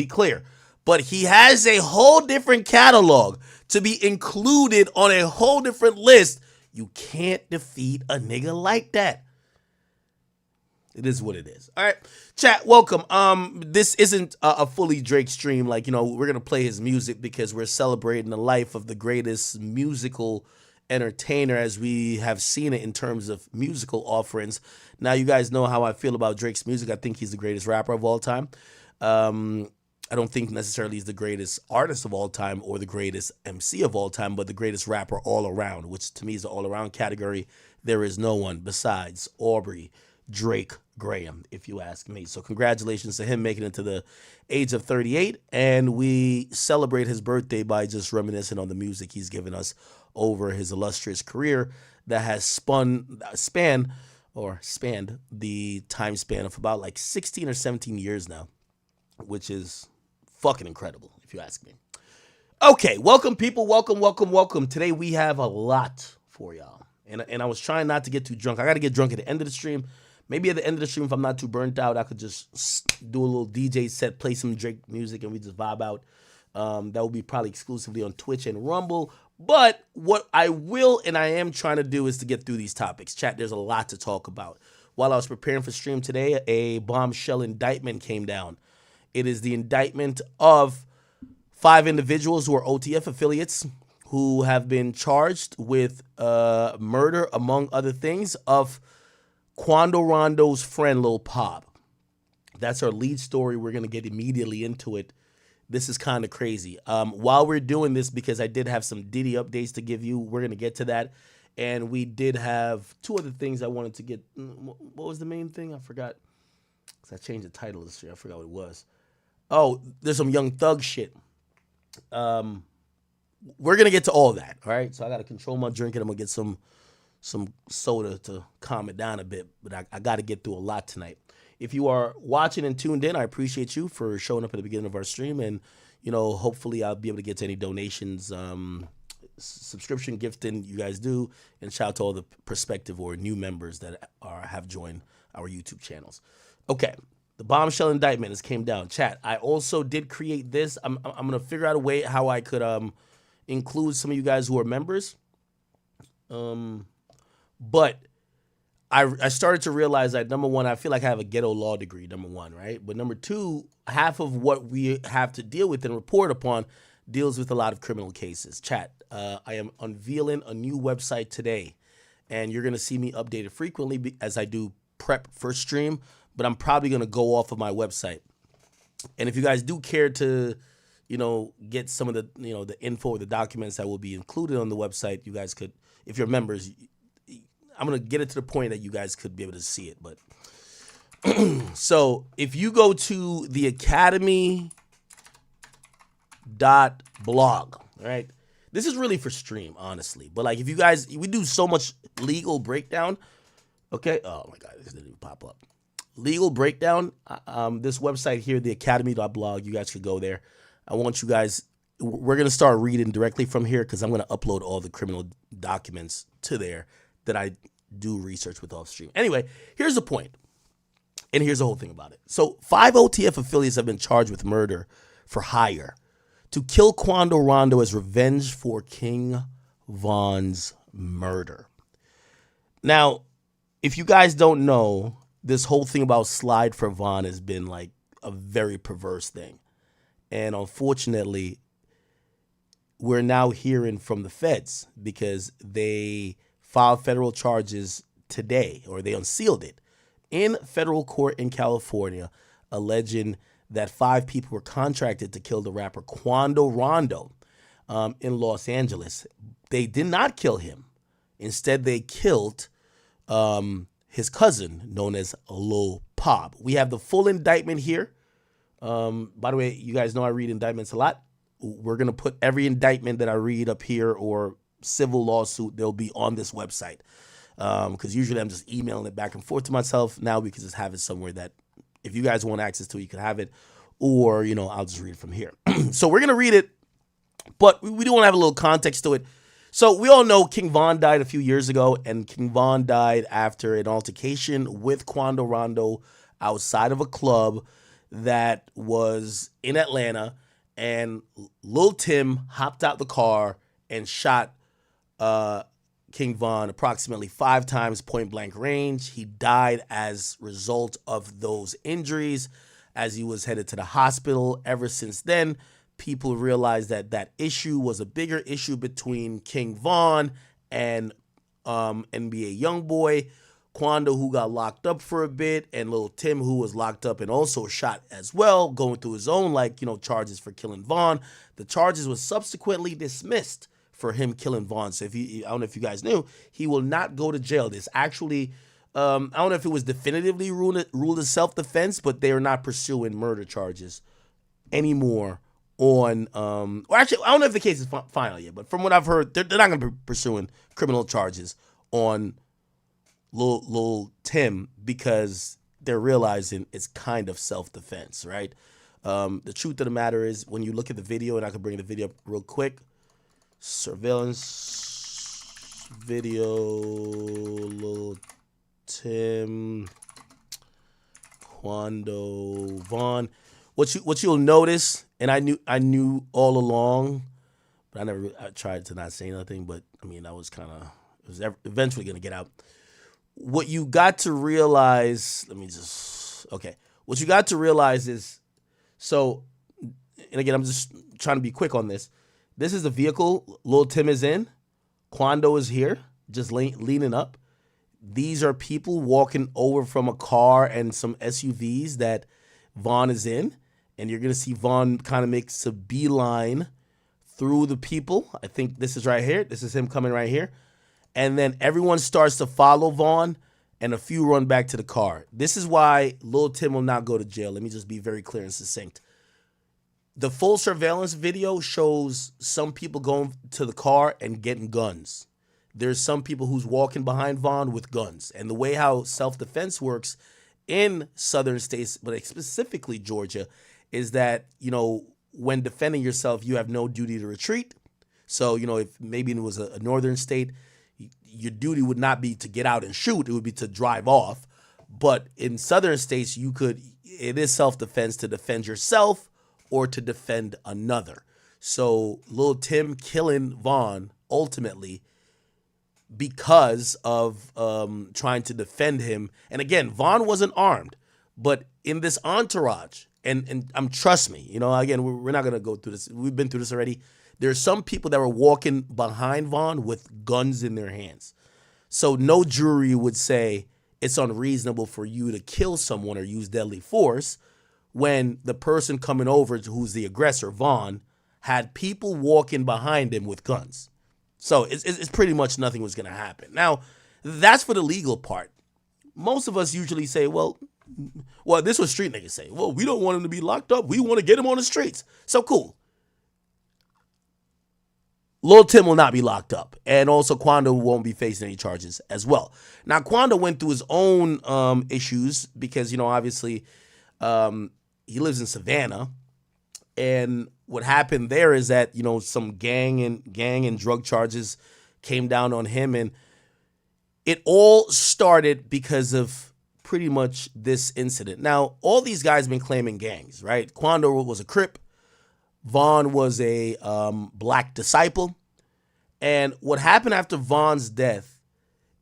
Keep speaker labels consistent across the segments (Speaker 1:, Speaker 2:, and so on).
Speaker 1: be clear. But he has a whole different catalog to be included on a whole different list. You can't defeat a nigga like that. It is what it is. All right, chat, welcome. This isn't a fully Drake stream. Like, you know, we're gonna play his music because we're celebrating the life of the greatest musical entertainer as we have seen it in terms of musical offerings. Now, you guys know how I feel about Drake's music. I think he's the greatest rapper of all time. I don't think necessarily he's the greatest artist of all time or the greatest MC of all time, but the greatest rapper all around, which to me is the all around category. There is no one besides Aubrey Drake Graham, if you ask me. So congratulations to him making it to the age of 38. And we celebrate his birthday by just reminiscing on the music he's given us over his illustrious career that has spanned the time span of about like 16 or 17 years now, which is fucking incredible, if you ask me. Okay, welcome, people. Welcome. Today we have a lot for y'all. And I was trying not to get too drunk. I got to get drunk at the end of the stream. Maybe at the end of the stream, if I'm not too burnt out, I could just do a little DJ set, play some Drake music, and we just vibe out. That will be probably exclusively on Twitch and Rumble. But what I will and I am trying to do is to get through these topics. Chat, there's a lot to talk about. While I was preparing for stream today, a bombshell indictment came down. It is the indictment of 5 individuals who are OTF affiliates who have been charged with murder, among other things, of Quando Rondo's friend, Lil PAB. That's our lead story. We're going to get immediately into it. This is kind of crazy. While we're doing this, because I did have some Diddy updates to give you, we're going to get to that. And we did have 2 other things I wanted to get. What was the main thing? I forgot. Because I changed the title this year. I forgot what it was. Oh, there's some Young Thug shit. We're going to get to all that, all right? So I got to control my drinking. I'm going to get some soda to calm it down a bit. But I got to get through a lot tonight. If you are watching and tuned in, I appreciate you for showing up at the beginning of our stream. And, you know, hopefully I'll be able to get to any donations, subscription gifting you guys do. And shout out to all the prospective or new members that have joined our YouTube channels. Okay. The bombshell indictment has came down. Chat, I also did create this. I'm going to figure out a way how I could include some of you guys who are members. But I started to realize that, number one, I feel like I have a ghetto law degree, number one, right? But number two, half of what we have to deal with and report upon deals with a lot of criminal cases. Chat, I am unveiling a new website today, and you're going to see me updated frequently as I do prep for stream, but I'm probably going to go off of my website. And if you guys do care to, you know, get some of the, you know, the info or the documents that will be included on the website, you guys could, if you're members, I'm going to get it to the point that you guys could be able to see it. But so if you go to the academy.blog, right? This is really for stream, honestly. But like, if you guys, we do so much legal breakdown. Okay. Oh my God, this didn't even pop up. Legal breakdown. This website here, the academy.blog, you guys could go there. I want you guys, we're going to start reading directly from here because I'm going to upload all the criminal documents to there that I do research with off stream. Anyway, here's the point. And here's the whole thing about it. So 5 OTF affiliates have been charged with murder for hire to kill Quando Rondo as revenge for King Von's murder. Now, if you guys don't know, this whole thing about Slide for Von has been like a very perverse thing. And unfortunately, we're now hearing from the feds because they filed federal charges today, or they unsealed it in federal court in California, alleging that 5 people were contracted to kill the rapper Quando Rondo in Los Angeles. They did not kill him. Instead, they killed his cousin, known as Lil PAB. We have the full indictment here. By the way, you guys know I read indictments a lot. We're going to put every indictment that I read up here or civil lawsuit, they'll be on this website. Because usually I'm just emailing it back and forth to myself. Now we can just have it somewhere that if you guys want access to it, you can have it. Or, you know, I'll just read it from here. So we're going to read it, but we do want to have a little context to it. So we all know King Von died a few years ago, and King Von died after an altercation with Quando Rondo outside of a club that was in Atlanta, and Lil Tim hopped out the car and shot King Von approximately 5 times point blank range. He died as a result of those injuries as he was headed to the hospital. Ever since then, people realized that that issue was a bigger issue between King Von and NBA Youngboy, Quando, who got locked up for a bit, and Lil Tim, who was locked up and also shot as well, going through his own charges for killing Von. The charges were subsequently dismissed for him killing Von. So I don't know if you guys knew, he will not go to jail. This actually, I don't know if it was definitively ruled as self-defense, but they are not pursuing murder charges anymore on, or actually, I don't know if the case is final yet, but from what I've heard, they're not going to be pursuing criminal charges on Lil Tim because they're realizing it's kind of self-defense, right? The truth of the matter is, when you look at the video, and I can bring the video up real quick, surveillance video, Lil Tim, Quando, Von. What you'll notice, and I knew all along, but I tried to not say nothing, but I mean, it was eventually gonna get out. What you got to realize, what you got to realize is, so, and again, I'm just trying to be quick on this. This is the vehicle Lil Tim is in. Quando is here, just leaning up. These are people walking over from a car and some SUVs that Von is in. And you're going to see Von kind of makes a beeline through the people. I think this is right here. This is him coming right here. And then everyone starts to follow Von, and a few run back to the car. This is why Lil Tim will not go to jail. Let me just be very clear and succinct. The full surveillance video shows some people going to the car and getting guns. There's some people who's walking behind Von with guns. And the way how self-defense works in southern states, but specifically Georgia, is that, when defending yourself, you have no duty to retreat. So, if maybe it was a northern state, your duty would not be to get out and shoot. It would be to drive off. But in southern states, it is self-defense to defend yourself or to defend another. So Lil Tim killing Von ultimately because of trying to defend him. And again, Von wasn't armed, but in this entourage, and trust me, again, we're not going to go through this. We've been through this already. There are some people that were walking behind Von with guns in their hands. So no jury would say it's unreasonable for you to kill someone or use deadly force when the person coming over, who's the aggressor, Von, had people walking behind him with guns. So it's pretty much nothing was going to happen. Now, that's for the legal part. Most of us usually say, well, this was street niggas say. Well, we don't want him to be locked up. We want to get him on the streets. So cool. Lil Tim will not be locked up. And also Quando won't be facing any charges as well. Now, Quando went through his own issues because, obviously he lives in Savannah. And what happened there is that, some gang and drug charges came down on him. And it all started because of pretty much this incident. Now, all these guys have been claiming gangs, right? Quando was a Crip. Von was a black disciple. And what happened after Von's death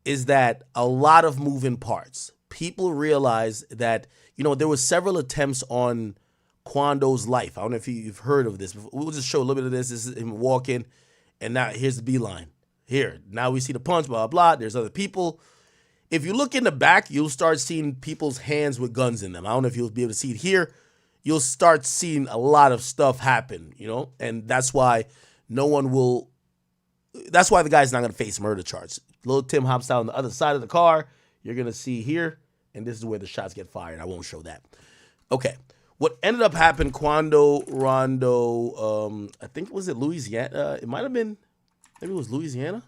Speaker 1: is that a lot of moving parts. People realized that, there was several attempts on Quando's life. I don't know if you've heard of this. We'll just show a little bit of this. This is him walking, and now here's the beeline. Here, now we see the punch, blah, blah, blah. There's other people. If you look in the back, you'll start seeing people's hands with guns in them. I don't know if you'll be able to see it here. You'll start seeing a lot of stuff happen, and that's why that's why the guy's not going to face murder charge. Lil Tim hops out on the other side of the car. You're going to see here, and this is where the shots get fired. I won't show that. Okay. What ended up happening, Quando Rondo, I think, was it Louisiana? It might have been, maybe it was Louisiana.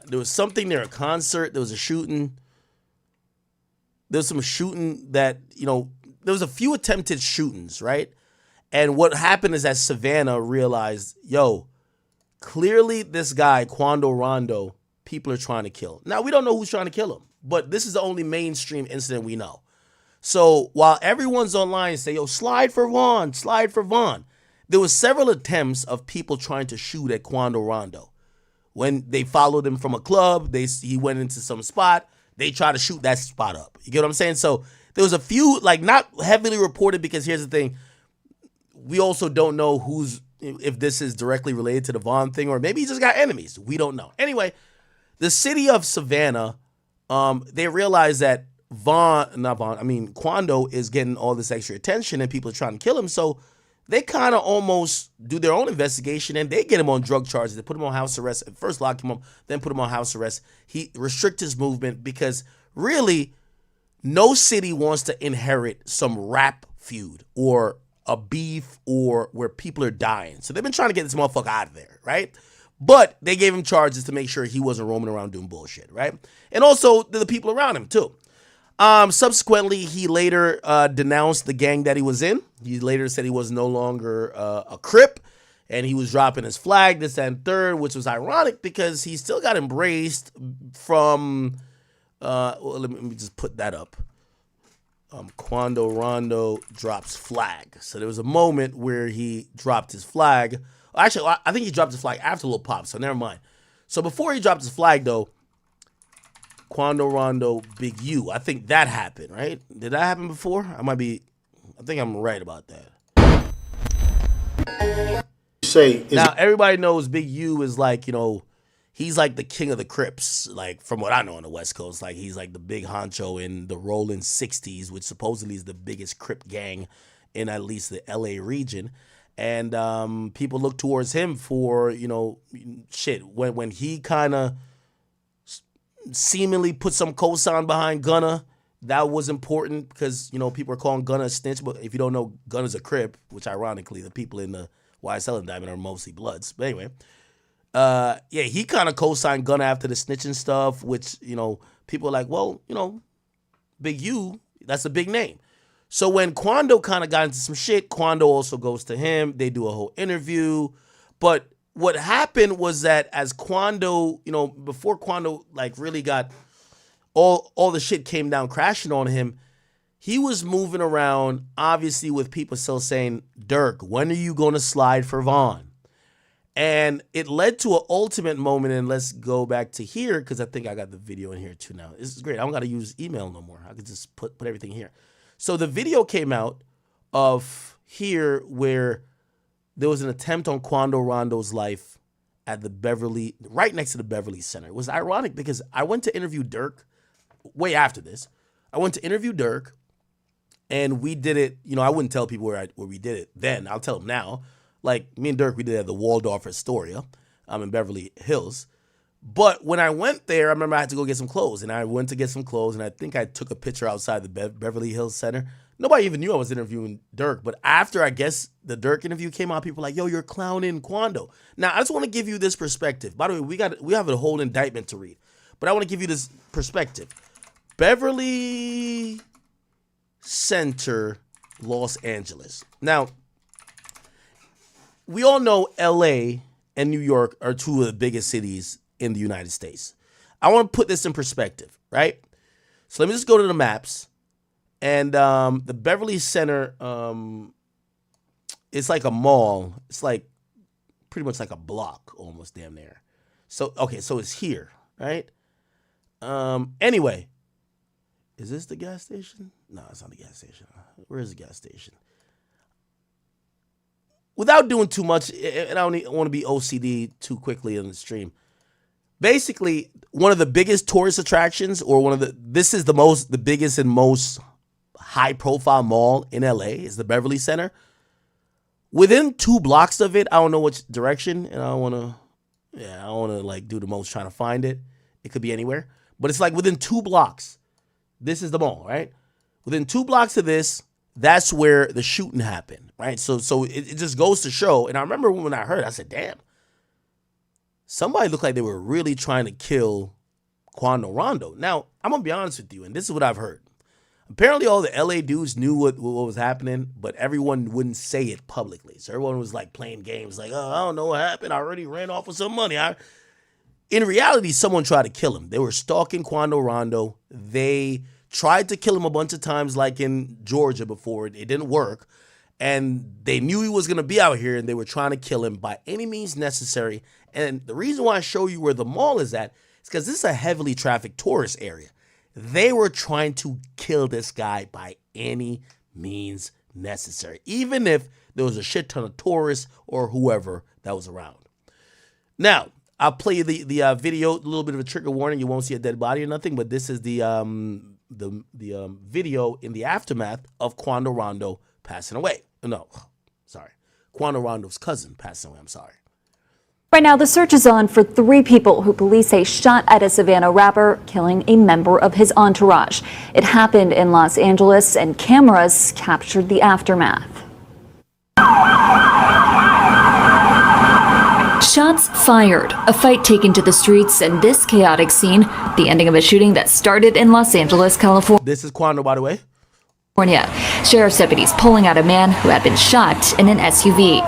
Speaker 1: There was something there, a concert. There was a shooting. There was some shooting that, there was a few attempted shootings, right? And what happened is that Savannah realized, clearly this guy, Quando Rondo, people are trying to kill. Now, we don't know who's trying to kill him, but this is the only mainstream incident we know. So while everyone's online say, yo, slide for Vaughn, there was several attempts of people trying to shoot at Quando Rondo. When they followed him from a club, he went into some spot, they tried to shoot that spot up. You get what I'm saying? So there was a few, like, not heavily reported, because here's the thing. We also don't know if this is directly related to the Vaughn thing, or maybe he just got enemies. We don't know. Anyway, the city of Savannah, they realized that Quando is getting all this extra attention and people are trying to kill him. So they kind of almost do their own investigation and they get him on drug charges. They put him on house arrest. First lock him up, then put him on house arrest. He restrict his movement because really no city wants to inherit some rap feud or a beef or where people are dying. So they've been trying to get this motherfucker out of there, right? But they gave him charges to make sure he wasn't roaming around doing bullshit, right? And also the people around him too. Subsequently, he later denounced the gang that he was in. He later said he was no longer a Crip, and he was dropping his flag, this and third, which was ironic because he still got embraced from, let me just put that up. Quando Rondo drops flag. So there was a moment where he dropped his flag. Actually, I think he dropped his flag after Lil Pop, so never mind. So before he dropped his flag, though, Quando Rondo, Big U. I think that happened, right? Did that happen before? I think I'm right about that. Now, everybody knows Big U is like, he's like the king of the Crips, like from what I know on the West Coast. Like he's like the big honcho in the Rolling 60s, which supposedly is the biggest Crip gang in at least the LA region. And people look towards him for, when he kind of seemingly put some cosign behind Gunna. That was important because, people are calling Gunna a snitch. But if you don't know, Gunna's a Crip, which ironically, the people in the YSL indictment are mostly Bloods. But anyway, he kind of co-signed Gunna after the snitching stuff, which, people are like, well, Big U, that's a big name. So when Quando kind of got into some shit, Quando also goes to him. They do a whole interview. But what happened was that as Quando, before Quando like really got all the shit came down crashing on him, he was moving around, obviously with people still saying, Durk, when are you going to slide for Vaughn? And it led to an ultimate moment, and let's go back to here because I think I got the video in here too now. This is great. I don't got to use email no more. I could just put everything here. So the video came out of here where there was an attempt on Quando Rondo's life at the right next to the Beverly Center. It was ironic because I went to interview Durk way after this. I went to interview Durk, and we did it. I wouldn't tell people where we did it then. I'll tell them now. Like, me and Durk, we did it at the Waldorf Astoria. I'm in Beverly Hills. But when I went there, I remember I had to go get some clothes. And I went to get some clothes, and I think I took a picture outside the Beverly Hills Center. Nobody even knew I was interviewing Durk. But after, I guess, the Durk interview came out, people were like, yo, you're clowning Quando. Now, I just want to give you this perspective. By the way, we have a whole indictment to read. But I want to give you this perspective. Beverly Center, Los Angeles. Now, we all know LA and New York are two of the biggest cities in the United States. I want to put this in perspective, right? So let me just go to the maps. And the Beverly Center, it's like a mall. It's like pretty much like a block almost damn near. So, okay, so it's here, right? Anyway, is this the gas station? No, it's not the gas station. Where is the gas station? Without doing too much, and I don't want to be OCD too quickly in the stream. Basically, one of the biggest tourist attractions, or this is the biggest and most high-profile mall in LA is the Beverly Center. Within 2 blocks of it, I don't know which direction, and I don't want to like do the most trying to find it. It could be anywhere, but it's like within 2 blocks. This is the mall, right? Within 2 blocks of this, that's where the shooting happened, right? So it just goes to show. And I remember when I heard, I said, damn, somebody looked like they were really trying to kill Quando Rondo. Now, I'm going to be honest with you, and this is what I've heard. Apparently, all the LA dudes knew what was happening, but everyone wouldn't say it publicly. So everyone was like playing games like, oh, I don't know what happened. I already ran off with some money. In reality, someone tried to kill him. They were stalking Quando Rondo. They tried to kill him a bunch of times, like in Georgia before. It didn't work. And they knew he was going to be out here, and they were trying to kill him by any means necessary. And the reason why I show you where the mall is at is because this is a heavily trafficked tourist area. They were trying to kill this guy by any means necessary, even if there was a shit ton of tourists or whoever that was around. Now, I'll play you the video, a little bit of a trigger warning. You won't see a dead body or nothing, but this is the video in the aftermath of Quando Rondo passing away. No, sorry. Quando Rondo's cousin passing away. I'm sorry.
Speaker 2: Right now, the search is on for 3 people who police say shot at a Savannah rapper, killing a member of his entourage. It happened in Los Angeles, and cameras captured the aftermath. Shots fired, a fight taken to the streets, and this chaotic scene, the ending of a shooting that started in Los Angeles, California.
Speaker 1: This is Quando, by the way.
Speaker 2: Sheriff's deputies pulling out a man who had been shot in an SUV.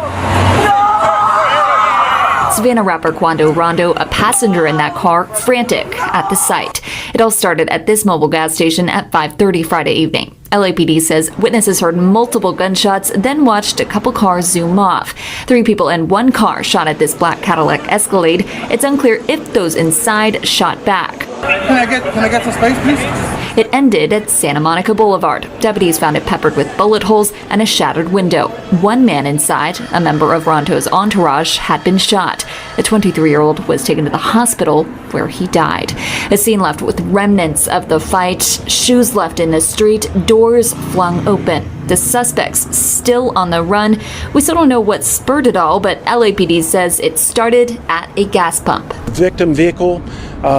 Speaker 2: Savannah rapper Quando Rondo, a passenger in that car, frantic at the sight. It all started at this mobile gas station at 5:30 Friday evening. LAPD says witnesses heard multiple gunshots, then watched a couple cars zoom off. 3 people in one car shot at this black Cadillac Escalade. It's unclear if those inside shot back.
Speaker 3: Can I get some space, please?
Speaker 2: It ended at Santa Monica Boulevard. Deputies found it peppered with bullet holes and a shattered window. One man inside, a member of Rondo's entourage, had been shot. A 23-year-old was taken to the hospital where he died. A scene left with remnants of the fight, shoes left in the street, doors flung open. The suspects still on the run. We still don't know what spurred it all, but LAPD says it started at a gas pump.
Speaker 4: Victim vehicle,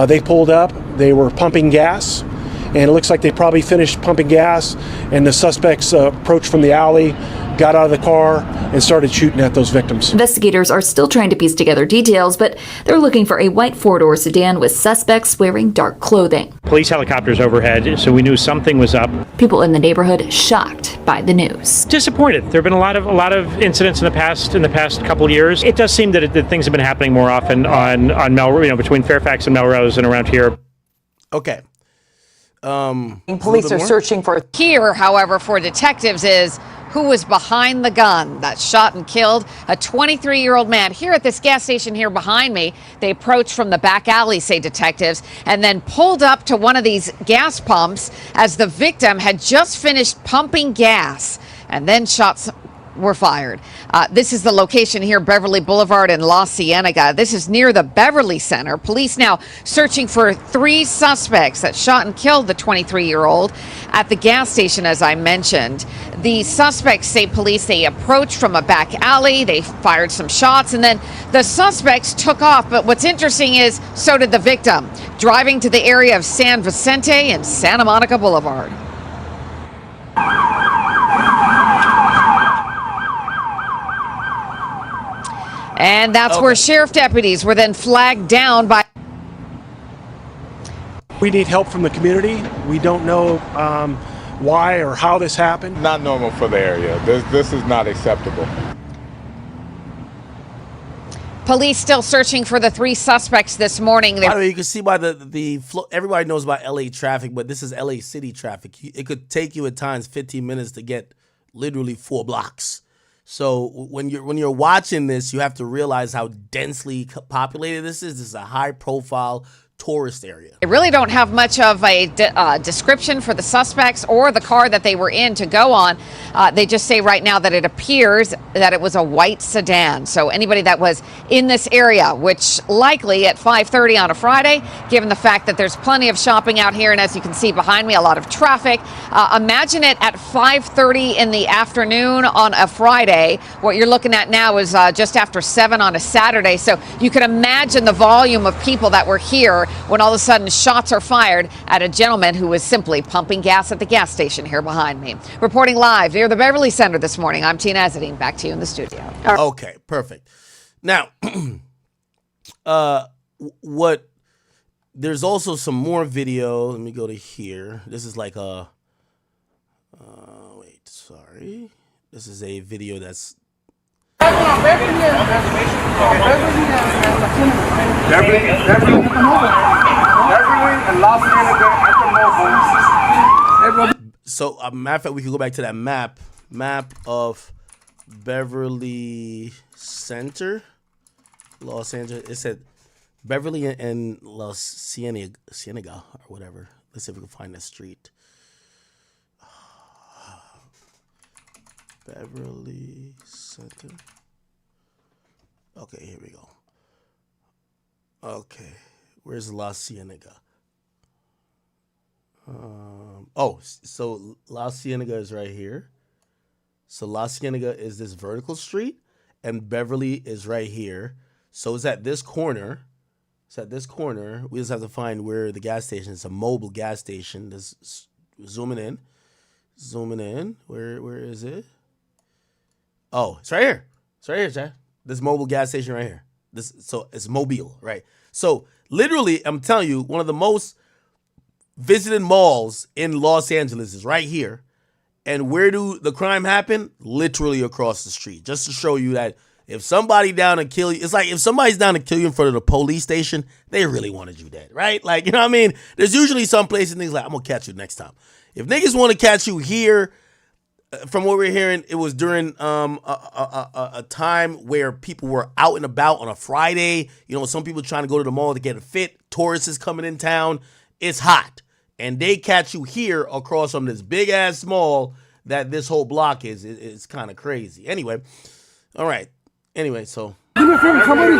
Speaker 4: they pulled up, they were pumping gas, and it looks like they probably finished pumping gas, and the suspects approached from the alley, got out of the car, and started shooting at those victims.
Speaker 2: Investigators are still trying to piece together details, but they're looking for a white 4-door sedan with suspects wearing dark clothing.
Speaker 5: Police helicopters overhead, so we knew something was up.
Speaker 2: People in the neighborhood shocked by the news.
Speaker 5: Disappointed. There have been a lot of incidents in the past couple of years. It does seem that things have been happening more often on Melrose, between Fairfax and Melrose and around here.
Speaker 1: Okay.
Speaker 6: Police are searching for. Here, however, for detectives is who was behind the gun that shot and killed a 23-year-old man here at this gas station here behind me. They approached from the back alley, say detectives, and then pulled up to one of these gas pumps as the victim had just finished pumping gas, and then shots were fired. This is the location here, Beverly Boulevard in La Cienega. This is near the Beverly Center. Police now searching for 3 suspects that shot and killed the 23-year-old at the gas station, as I mentioned. The suspects, say police, they approached from a back alley. They fired some shots, and then the suspects took off. But what's interesting is so did the victim, driving to the area of San Vicente and Santa Monica Boulevard. And that's where sheriff deputies were then flagged down by.
Speaker 4: We need help from the community. We don't know why or how this happened.
Speaker 7: Not normal for the area. This is not acceptable.
Speaker 6: Police still searching for the 3 suspects this morning.
Speaker 1: By the way, you can see by the flow, everybody knows about LA traffic, but this is LA city traffic. It could take you at times 15 minutes to get literally 4 blocks. So when you're watching this, you have to realize how densely populated this is. This is a high profile tourist area.
Speaker 6: They really don't have much of a description for the suspects or the car that they were in to go on. They just say right now that it appears that it was a white sedan. So anybody that was in this area, which likely at 5:30 on a Friday, given the fact that there's plenty of shopping out here, and as you can see behind me, a lot of traffic. Imagine it at 5:30 in the afternoon on a Friday. What you're looking at now is just after 7 on a Saturday. So you can imagine the volume of people that were here when all of a sudden shots are fired at a gentleman who was simply pumping gas at the gas station here behind me. Reporting live near the Beverly Center this morning, I'm Tina Ezzedine. Back to you in the studio.
Speaker 1: Okay, perfect. Now, there's also some more video. Let me go to here. This is like a, this is a video that's.
Speaker 3: Beverly and Los Angeles at the mobile.
Speaker 1: So, matter of fact, we can go back to that map of Beverly Center, Los Angeles. It said Beverly and Los Cienega or whatever. Let's see if we can find that street. Beverly Center. Okay, here we go. Okay, where's La Cienega? So La Cienega is right here. So La Cienega is this vertical street, and Beverly is right here. So it's at this corner. We just have to find where the gas station is. A mobile gas station. This zooming in. Where is it? Oh, it's right here. Chad. This mobile gas station right here. So it's Mobile, right? So literally, I'm telling you, one of the most visited malls in Los Angeles is right here. And where do the crime happen? Literally across the street. Just to show you that if somebody down to kill you, it's like if somebody's down to kill you in front of the police station, they really wanted you dead, right? Like, you know what I mean? There's usually some places niggas like, I'm gonna catch you next time. If niggas want to catch you here, from what we're hearing, it was during a time where people were out and about on a Friday. You know, some people trying to go to the mall to get a fit. Tourists is coming in town. It's hot. And they catch you here across from this big ass mall that this whole block is. It's kind of crazy. Anyway, all right. Anyway, so.
Speaker 3: Do me a favor. Somebody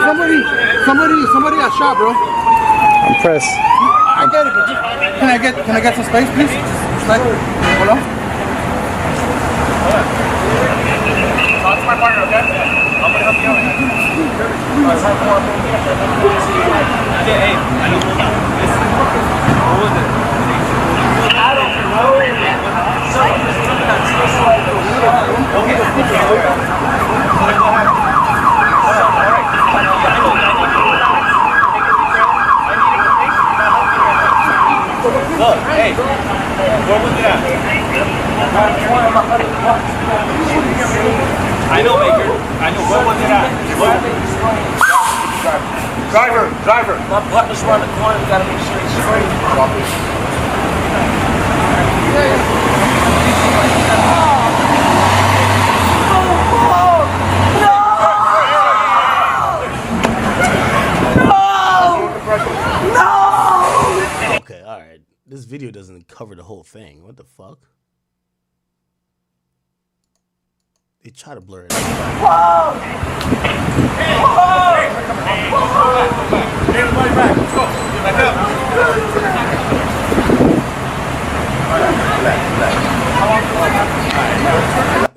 Speaker 3: got shot, bro.
Speaker 4: I'm pressed.
Speaker 3: I get it, but can I get some space, please? Hold on. Talk to my partner, okay? I'm gonna help you out. Hey, I know. What was it? I don't know. Look, hey, where was it at? I know, Baker. I know. Where was it at? Driver. My partner's around the corner. We gotta make sure he's straight.
Speaker 1: Okay, all right. This video doesn't cover the whole thing. What the fuck? They try to blur it out.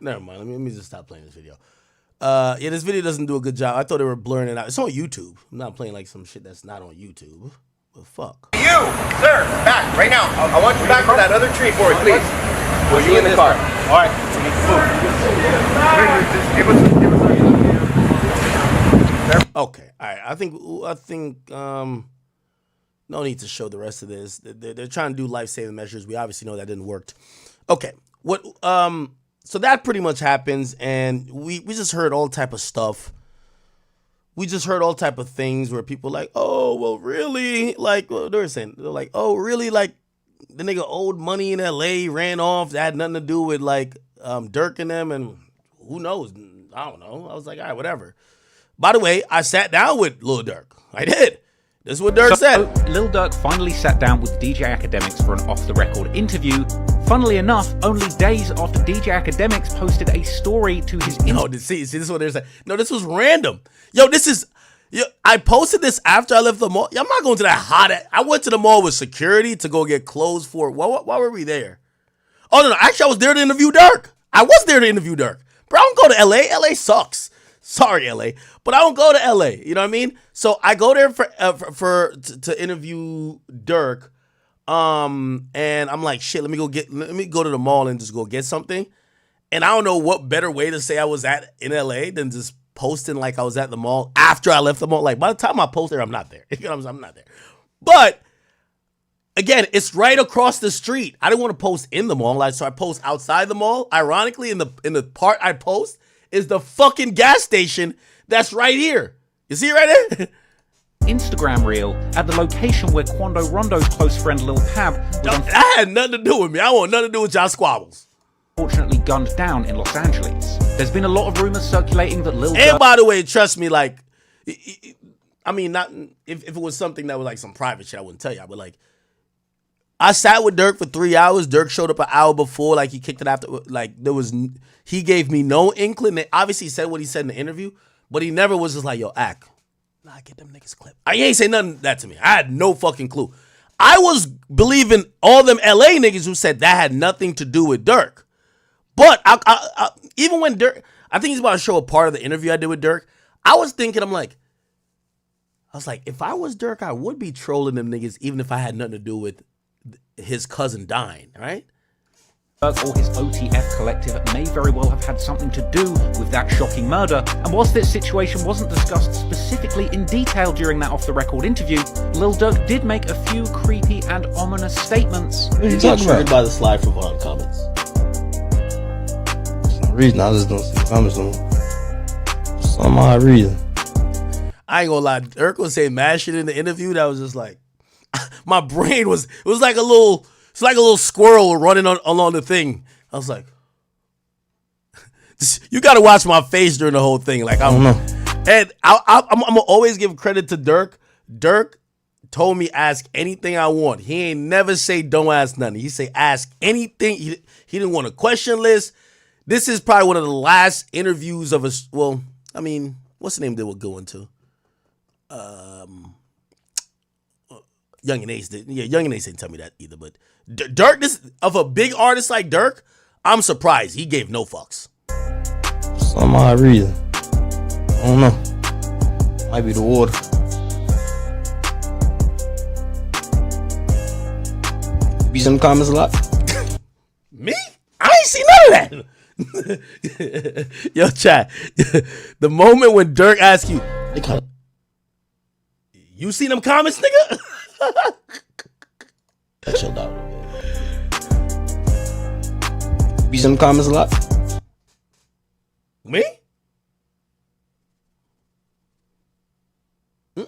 Speaker 1: Never mind. Let me just stop playing this video. Yeah, this video doesn't do a good job. I thought they were blurring it out. It's on YouTube. I'm not playing like some shit that's not on YouTube. But fuck.
Speaker 8: You, sir, back right now. I want you back on that other tree for it, please. Well, you in the car. All right.
Speaker 1: Okay. All right. I think no need to show the rest of this. They're trying to do life-saving measures. We obviously know that didn't work. Okay. So that pretty much happens, and we just heard all type of stuff. We just heard all type of things where people like, oh, well, really? Like, what they're saying, they're like, oh, really? Like, the nigga owed money in LA, ran off. That had nothing to do with, like, Durk and them, and who knows? I don't know. I was like, all right, whatever. By the way, I sat down with Lil Durk. I did. This is what Durk said.
Speaker 9: Lil Durk finally sat down with DJ Akademiks for an off-the-record interview. Funnily enough, only days after DJ Akademiks posted a story to his...
Speaker 1: No, see, this is what they're saying. No, this was random. I posted this after I left the mall. I'm not going to that hot... I went to the mall with security to go get clothes for... Why were we there? Oh, no. Actually, I was there to interview Durk. I was there to interview Durk. Bro, I don't go to LA. LA sucks. Sorry, LA. But I don't go to LA. You know what I mean? So I go there to interview Durk. And I'm like, shit, let me go to the mall and just go get something. And I don't know what better way to say I was in LA than just posting like I was at the mall after I left the mall. Like, by the time I post there, I'm not there. You know what I'm saying? I'm not there. But again, it's right across the street. I didn't want to post in the mall, so I post outside the mall. Ironically, in the part I post is the fucking gas station that's right here. You see it right there?
Speaker 9: Instagram reel at the location where Quando Rondo's close friend Lil PAB was
Speaker 1: That had nothing to do with me. I want nothing to do with y'all squabbles.
Speaker 9: unfortunately gunned down in Los Angeles. There's been a lot of rumors circulating that Lil
Speaker 1: And
Speaker 9: Durk
Speaker 1: by the way, trust me, like, I mean, not if it was something that was like some private shit, I wouldn't tell y'all. But like, I sat with Durk for 3 hours. Durk showed up an hour before. Like, he kicked it after. Like, he gave me no inkling. Obviously, he said what he said in the interview, but he never was just like, yo, act. Nah, get them niggas clip. He ain't say nothing that to me. I had no fucking clue. I was believing all them LA niggas who said that had nothing to do with Durk. But I even when Durk, I think he's about to show a part of the interview I did with Durk. I was thinking, I was like, if I was Durk, I would be trolling them niggas, even if I had nothing to do with his cousin dying, right?
Speaker 9: Durk or his OTF collective may very well have had something to do with that shocking murder, and whilst this situation wasn't discussed specifically in detail during that off-the-record interview, Lil Durk did make a few creepy and ominous statements.
Speaker 10: What are you talking about? By the slide for Vaughn comments. There's no reason, I just don't see the comments no more. For some odd reason.
Speaker 1: I ain't gonna lie, Durk was saying mad shit in the interview that was just like, my brain was, it was like a little, it's like a little squirrel running along the thing. I was like, you got to watch my face during the whole thing. Like, I don't know. And I'm going to always give credit to Durk. Durk told me ask anything I want. He ain't never say don't ask nothing. He say ask anything. He didn't want a question list. This is probably one of the last interviews of us. Well, I mean, what's the name they were going to? Young and Ace did. Yeah, Young and Ace didn't tell me that either. But Durk, this of a big artist like Durk, I'm surprised he gave no fucks.
Speaker 10: For some odd reason. I don't know. Might be the water. Be some comments a lot.
Speaker 1: Me? I ain't see none of that. Yo, chat. The moment when Durk asks you, you see them comments, nigga?
Speaker 10: I chilled out. Be some comments a lot.
Speaker 1: Me?
Speaker 10: They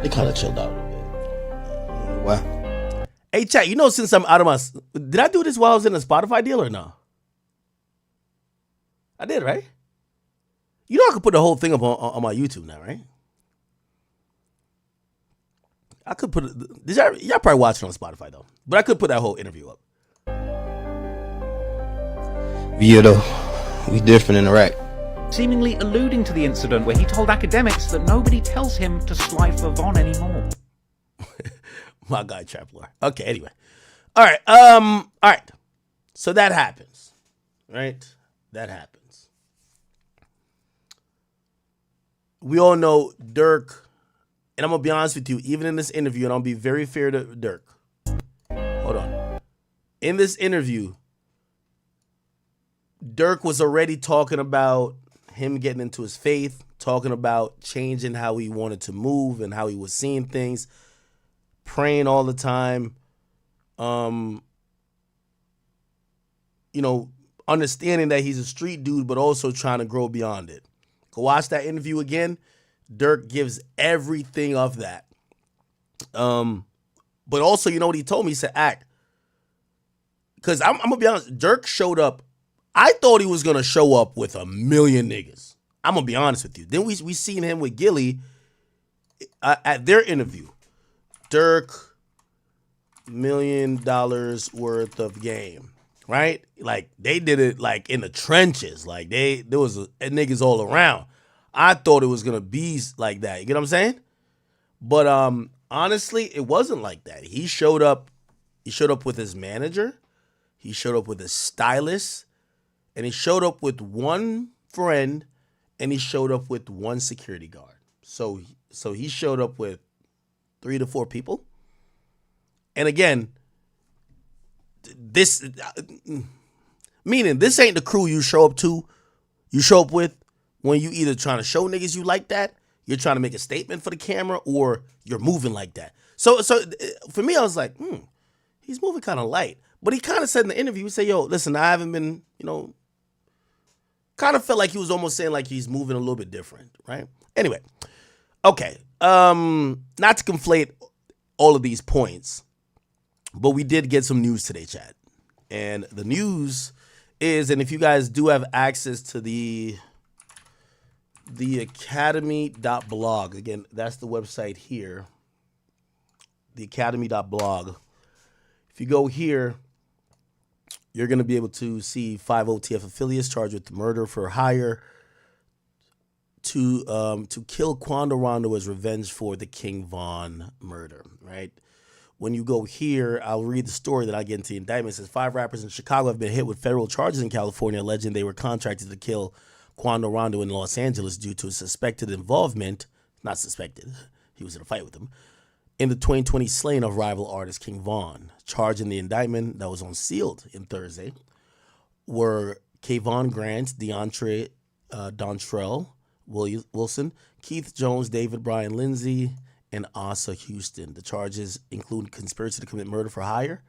Speaker 10: kind of chilled out a bit. Why?
Speaker 1: Hey, chat, you know, since I'm out of my... Did I do this while I was in a Spotify deal or no? I did, right? You know I could put the whole thing up on my YouTube now, right? I could put it... Y'all probably watching on Spotify, though. But I could put that whole interview up.
Speaker 10: Yeah, though. We different in Iraq.
Speaker 9: Seemingly alluding to the incident where he told Akademiks that nobody tells him to slide for Von anymore.
Speaker 1: My guy, Trapler. Okay, anyway. All right. So that happens. Right? That happens. We all know Durk, and I'm going to be honest with you, even in this interview, and I'll be very fair to Durk. Hold on. In this interview, Durk was already talking about him getting into his faith, talking about changing how he wanted to move and how he was seeing things, praying all the time, you know, understanding that he's a street dude, but also trying to grow beyond it. Go watch that interview again. Durk gives everything of that. But also, you know what he told me? He said, act. Because I'm going to be honest, Durk showed up. I thought he was going to show up with a million niggas. I'm going to be honest with you. Then we seen him with Gilly at their interview. Durk, $1 million worth of game, right? Like, they did it, like, in the trenches. Like, there was niggas all around. I thought it was going to be like that. You get what I'm saying? But honestly, it wasn't like that. He showed up with his manager. He showed up with his stylist. And he showed up with one friend. And he showed up with one security guard. So he showed up with 3 to 4 people. And again, this meaning this ain't the crew you show up with when you either trying to show niggas you like that, you're trying to make a statement for the camera, or you're moving like that. So for me, I was like, he's moving kind of light. But he kind of said in the interview, he said, yo, listen, I haven't been, kind of felt like he was almost saying like he's moving a little bit different, right? Anyway, okay. Not to conflate all of these points, but we did get some news today, chat. And the news is, and if you guys do have access to the academy.blog, again, that's the website here, the academy.blog. If you go here, you're going to be able to see 5 OTF affiliates charged with murder for hire to kill Quando Rondo as revenge for the King Von murder, right? When you go here, I'll read the story that I get into the indictment. It says 5 rappers in Chicago have been hit with federal charges in California, alleging they were contracted to kill Quando Rondo in Los Angeles due to suspected involvement, not suspected, he was in a fight with him, in the 2020 slaying of rival artist King Von. Charged in the indictment that was unsealed in Thursday were Kayvon Grant, DeAndre Dontrell Wilson, Keith Jones, David Brian Lindsay, and Asa Houston. The charges include conspiracy to commit murder for hire,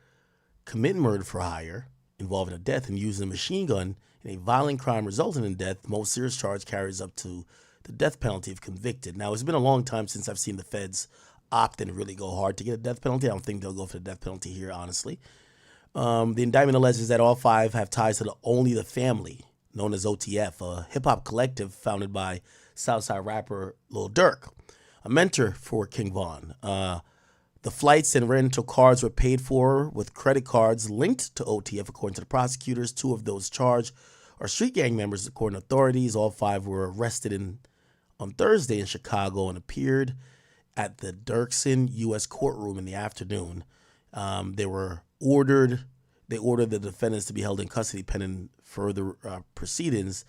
Speaker 1: involving a death, and using a machine gun in a violent crime resulting in death. Most serious charge carries up to the death penalty if convicted. Now, it's been a long time since I've seen the feds opt and really go hard to get a death penalty. I don't think they'll go for the death penalty here, honestly. The indictment alleges that all 5 have ties to the Only the Family, known as OTF, a hip-hop collective founded by Southside rapper Lil Durk, a mentor for King Von. The flights and rental cars were paid for with credit cards linked to OTF, according to the prosecutors. 2 of those charged are street gang members, according to authorities. All 5 were arrested on Thursday in Chicago and appeared at the Dirksen U.S. courtroom in the afternoon. They ordered the defendants to be held in custody pending further proceedings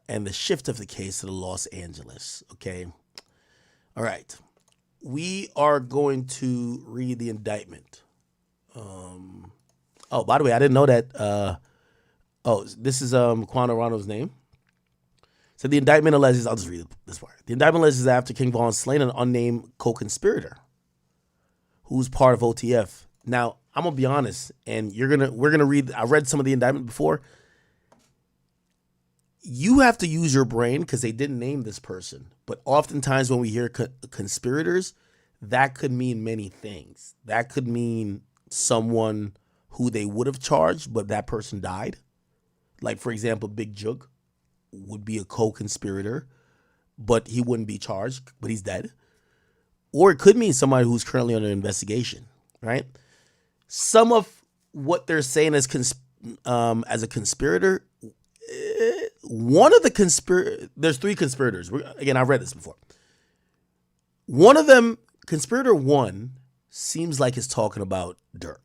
Speaker 1: and the shift of the case to the Los Angeles. Okay. All right. We are going to read the indictment. Oh, by the way, I didn't know that. This is Quando Rondo's name. So the indictment alleges, I'll just read this part. The indictment alleges that after King Von slain an unnamed co-conspirator who's part of OTF. Now, I'm gonna be honest, and we're gonna read. I read some of the indictment before. You have to use your brain because they didn't name this person. But oftentimes when we hear conspirators, that could mean many things. That could mean someone who they would have charged, but that person died. Like, for example, Big Jug would be a co-conspirator, but he wouldn't be charged, but he's dead. Or it could mean somebody who's currently under investigation, right? Some of what they're saying as a conspirator, one of the there's 3 conspirators. Again, I've read this before. One of them, conspirator 1, seems like it's talking about Durk.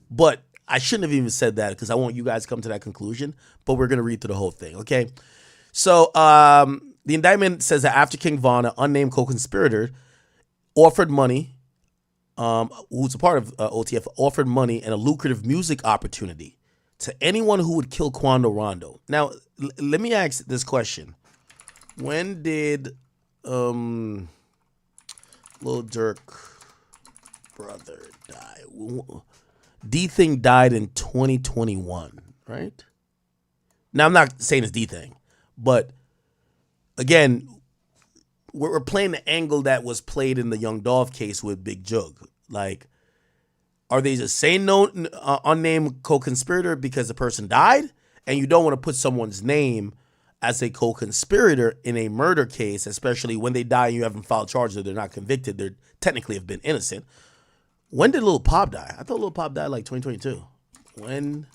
Speaker 1: But I shouldn't have even said that because I want you guys to come to that conclusion, but we're going to read through the whole thing, okay? So the indictment says that after King Von, an unnamed co-conspirator, offered money, who's a part of OTF, offered money and a lucrative music opportunity to anyone who would kill Quando Rondo. Now, let me ask this question. When did Lil Durk brother die? D-Thing died in 2021, right? Now, I'm not saying it's D-Thing, but again, we're playing the angle that was played in the Young Dolph case with Big Jug. Like, are they just saying no, unnamed co-conspirator because the person died, and you don't want to put someone's name as a co-conspirator in a murder case, especially when they die and you haven't filed charges or they're not convicted, they technically have been innocent. When did Lil PAB die? I thought Lil PAB died like 2022. When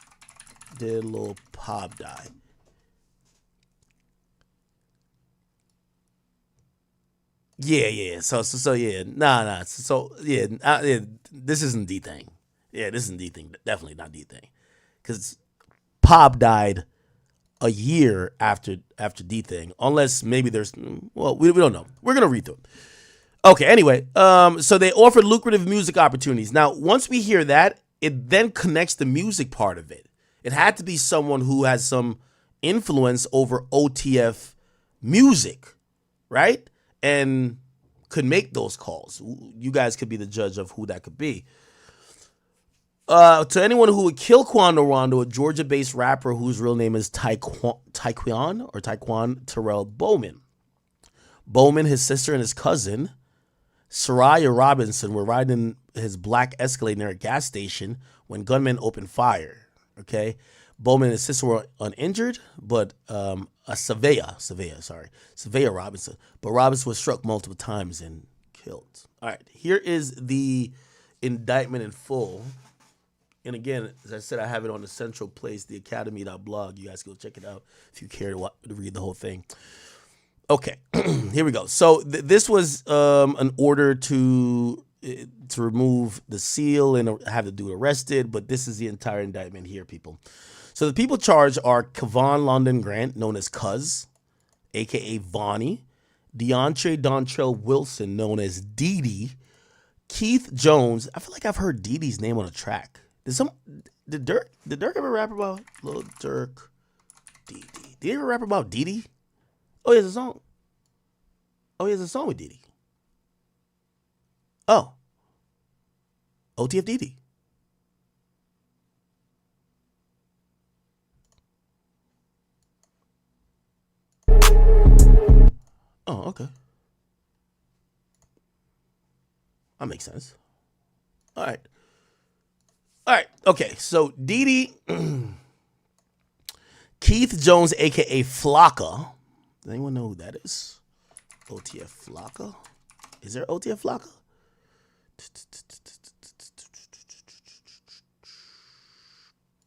Speaker 1: did Lil PAB die? Yeah. So yeah. Nah. Yeah. This isn't D-Thing. Yeah, this isn't D-Thing. Definitely not D-Thing. Because PAB died a year after D-Thing. Unless maybe there's, well, we don't know. We're going to read through it. Okay, anyway, so they offered lucrative music opportunities. Now, once we hear that, it then connects the music part of it. It had to be someone who has some influence over OTF music, right? And could make those calls. You guys could be the judge of who that could be. To anyone who would kill Quando Rondo, a Georgia-based rapper whose real name is Taekwon Terrell Bowman. Bowman, his sister, and his cousin, Soraya Robinson, were riding his black Escalade near a gas station when gunmen opened fire. Okay, Bowman and his sister were uninjured, but Savea Robinson. But Robinson was struck multiple times and killed. All right, here is the indictment in full. And again, as I said, I have it on the central place, the academy.blog. You guys go check it out if you care to read the whole thing. Okay, here we go. So this was an order to remove the seal and have the dude arrested, but this is the entire indictment here, people. So the people charged are Kevon London Grant, known as Cuz, a.k.a. Vonnie, DeAndre Dontrell Wilson, known as Didi, Keith Jones. I feel like I've heard Didi's name on a track. Did Durk ever rap about Lil Durk? Didi. Did he ever rap about Didi? Oh, he has a song. Oh, he has a song with Didi. Oh. OTF Didi. Oh, okay. That makes sense. All right. All right. Okay. So Didi, Keith Jones, aka Flocka. Does anyone know who that is? OTF Flocka? Is there OTF Flocka?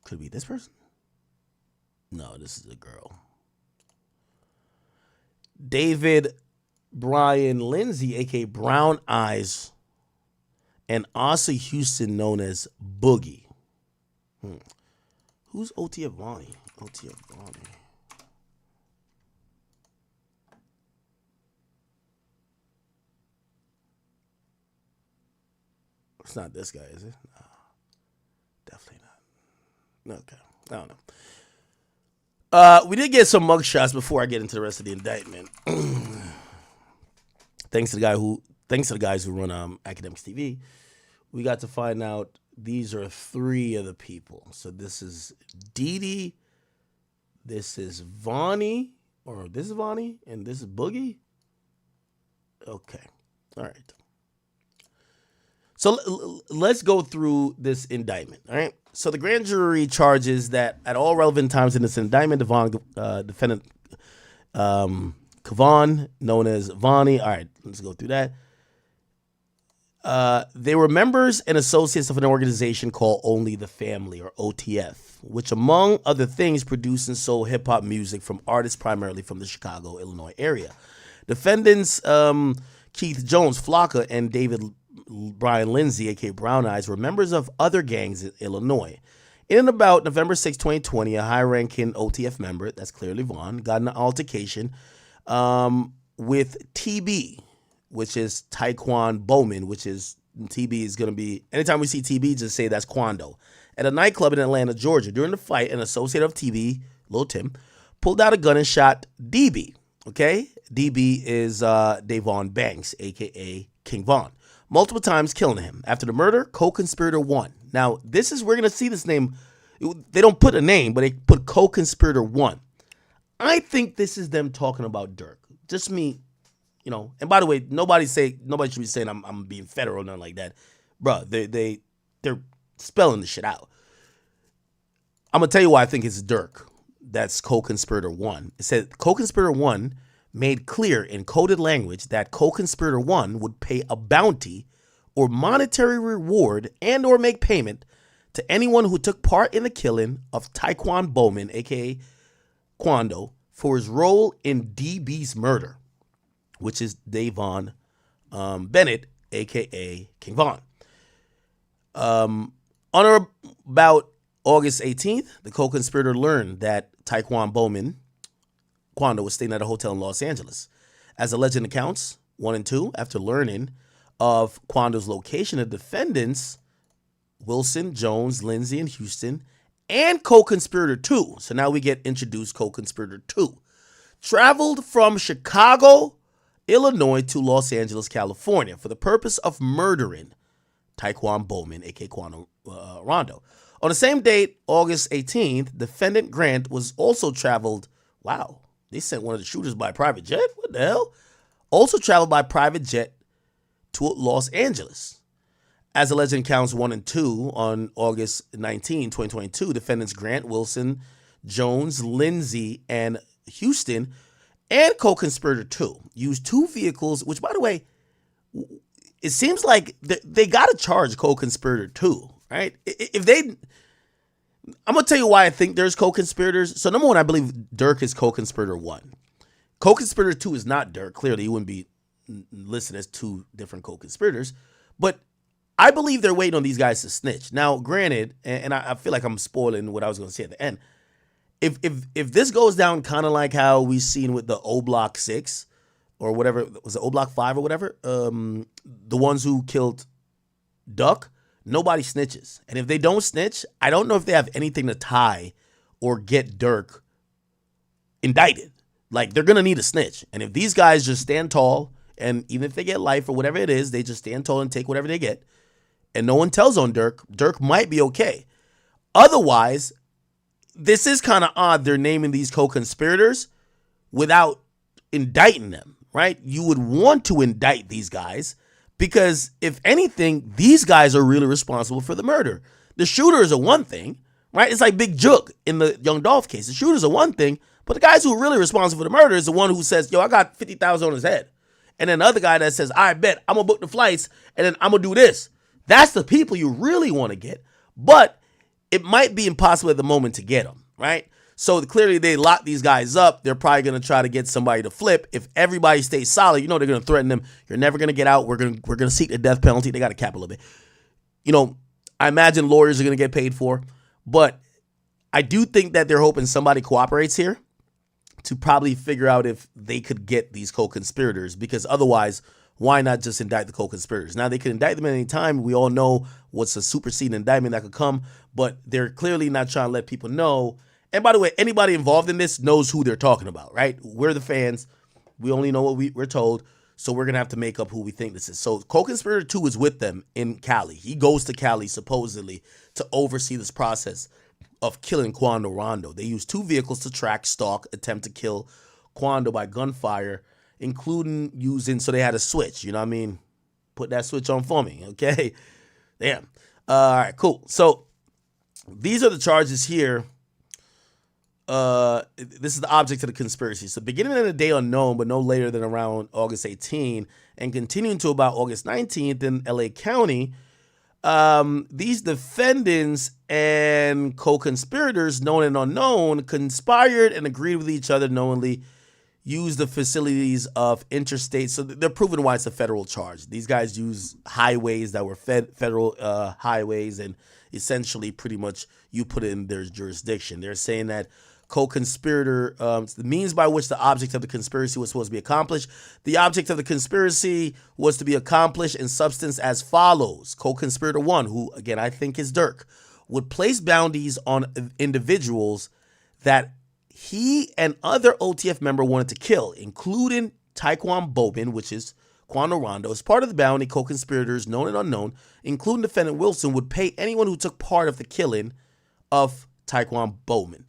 Speaker 1: Could it be this person? No, this is a girl. David Brian Lindsay, aka Brown Eyes, and Asa Houston, known as Boogie. Who's OTF Vonnie? OTF Vonnie. It's not this guy, is it? No, definitely not. Okay, I don't know. We did get some mugshots before I get into the rest of the indictment. Thanks to the guys who run Akademiks TV, we got to find out these are three of the people. So this is Didi, this is Vonnie, or this is Vonnie, and this is Boogie. Okay, all right. So let's go through this indictment, all right? So the grand jury charges that at all relevant times in this indictment, defendant Kevon, known as Vonnie, all right, let's go through that. They were members and associates of an organization called Only the Family, or OTF, which among other things produced and sold hip-hop music from artists primarily from the Chicago, Illinois area. Defendants Keith Jones, Flocka, and David Brian Lindsay, aka Brown Eyes, were members of other gangs in Illinois. In and about November 6, 2020, a high-ranking OTF member, that's clearly Vaughn, got in an altercation with TB, which is Taekwon Bowman, which is TB is going to be, anytime we see TB, just say that's Quando, at a nightclub in Atlanta, Georgia. During the fight, an associate of TB, Lil Tim, pulled out a gun and shot DB, okay? DB is Davon Banks, a.k.a. King Von, multiple times killing him. After the murder, co-conspirator 1. Now, this is, we're going to see this name. They don't put a name, but they put co-conspirator 1. I think this is them talking about Durk. Just me, you know. And by the way, nobody should be saying I'm being federal or nothing like that. Bruh, they're spelling the shit out. I'm going to tell you why I think it's Durk. That's co-conspirator 1. It said co-conspirator 1 made clear in coded language that co-conspirator 1 would pay a bounty or monetary reward and or make payment to anyone who took part in the killing of Taekwon Bowman, aka Quando, for his role in DB's murder, which is Davon Bennett, aka King Von. On or about August 18th, the co-conspirator learned that Taekwon Bowman, Quando, was staying at a hotel in Los Angeles. As the legend accounts, 1 and 2, after learning of Quando's location, the defendants, Wilson, Jones, Lindsay, and Houston, and co-conspirator 2, so now we get introduced co-conspirator 2, traveled from Chicago, Illinois to Los Angeles, California for the purpose of murdering Taekwon Bowman, aka Quando Rondo. On the same date, August 18th, defendant Grant was also traveled. Wow, they sent one of the shooters by private jet? What the hell? Also traveled by private jet to Los Angeles. As alleged in counts 1 and 2 on August 19, 2022, defendants Grant, Wilson, Jones, Lindsay, and Houston, and co-conspirator 2 used 2 vehicles, which, by the way, it seems like they got to charge co-conspirator 2, right? I'm going to tell you why I think there's co-conspirators. So, number one, I believe Durk is co-conspirator 1. Co-conspirator 2 is not Durk. Clearly, he wouldn't be listed as 2 different co-conspirators. But I believe they're waiting on these guys to snitch. Now, granted, and I feel like I'm spoiling what I was going to say at the end. If this goes down kind of like how we've seen with the O Block 6 or whatever, was it O Block 5 or whatever? The ones who killed Duck, nobody snitches. And if they don't snitch, I don't know if they have anything to tie or get Durk indicted. Like, they're going to need a snitch. And if these guys just stand tall, and even if they get life or whatever it is, they just stand tall and take whatever they get, and no one tells on Durk, Durk might be okay. Otherwise, this is kind of odd. They're naming these co-conspirators without indicting them, right? You would want to indict these guys because, if anything, these guys are really responsible for the murder. The shooters are one thing, right? It's like Big Jook in the Young Dolph case. The shooters are one thing, but the guys who are really responsible for the murder is the one who says, yo, I got 50,000 on his head. And then the other guy that says, I bet I'm going to book the flights and then I'm going to do this. That's the people you really want to get. But it might be impossible at the moment to get them, right? So clearly they lock these guys up. They're probably going to try to get somebody to flip. If everybody stays solid, you know they're going to threaten them. You're never going to get out. We're going to seek the death penalty. They got to cap a little bit. You know, I imagine lawyers are going to get paid for. But I do think that they're hoping somebody cooperates here to probably figure out if they could get these co-conspirators, because otherwise, why not just indict the co-conspirators? Now, they could indict them at any time. We all know what's a superseding indictment that could come, but they're clearly not trying to let people know. And by the way, anybody involved in this knows who they're talking about, right? We're the fans. We only know what we're told, so we're going to have to make up who we think this is. So co-conspirator 2 is with them in Cali. He goes to Cali, supposedly, to oversee this process of killing Quando Rondo. They used 2 vehicles to track, stalk, attempt to kill Quando by gunfire, including using, so they had a switch, you know what I mean? Put that switch on for me, okay? Damn. All right, cool. So these are the charges here. This is the object of the conspiracy. So beginning in a day unknown, but no later than around August 18, and continuing to about August 19th in LA County, these defendants and co-conspirators, known and unknown, conspired and agreed with each other knowingly, use the facilities of interstate. So they're proving why it's a federal charge. These guys use highways that were federal highways, and essentially pretty much you put it in their jurisdiction. They're saying that co-conspirator, the means by which the object of the conspiracy was supposed to be accomplished. The object of the conspiracy was to be accomplished in substance as follows. Co-conspirator 1, who again I think is Durk, would place bounties on individuals that he and other OTF member wanted to kill, including Taekwon Bowman, which is Quando Rondo. As part of the bounty, co-conspirators, known and unknown, including defendant Wilson, would pay anyone who took part of the killing of Taekwon Bowman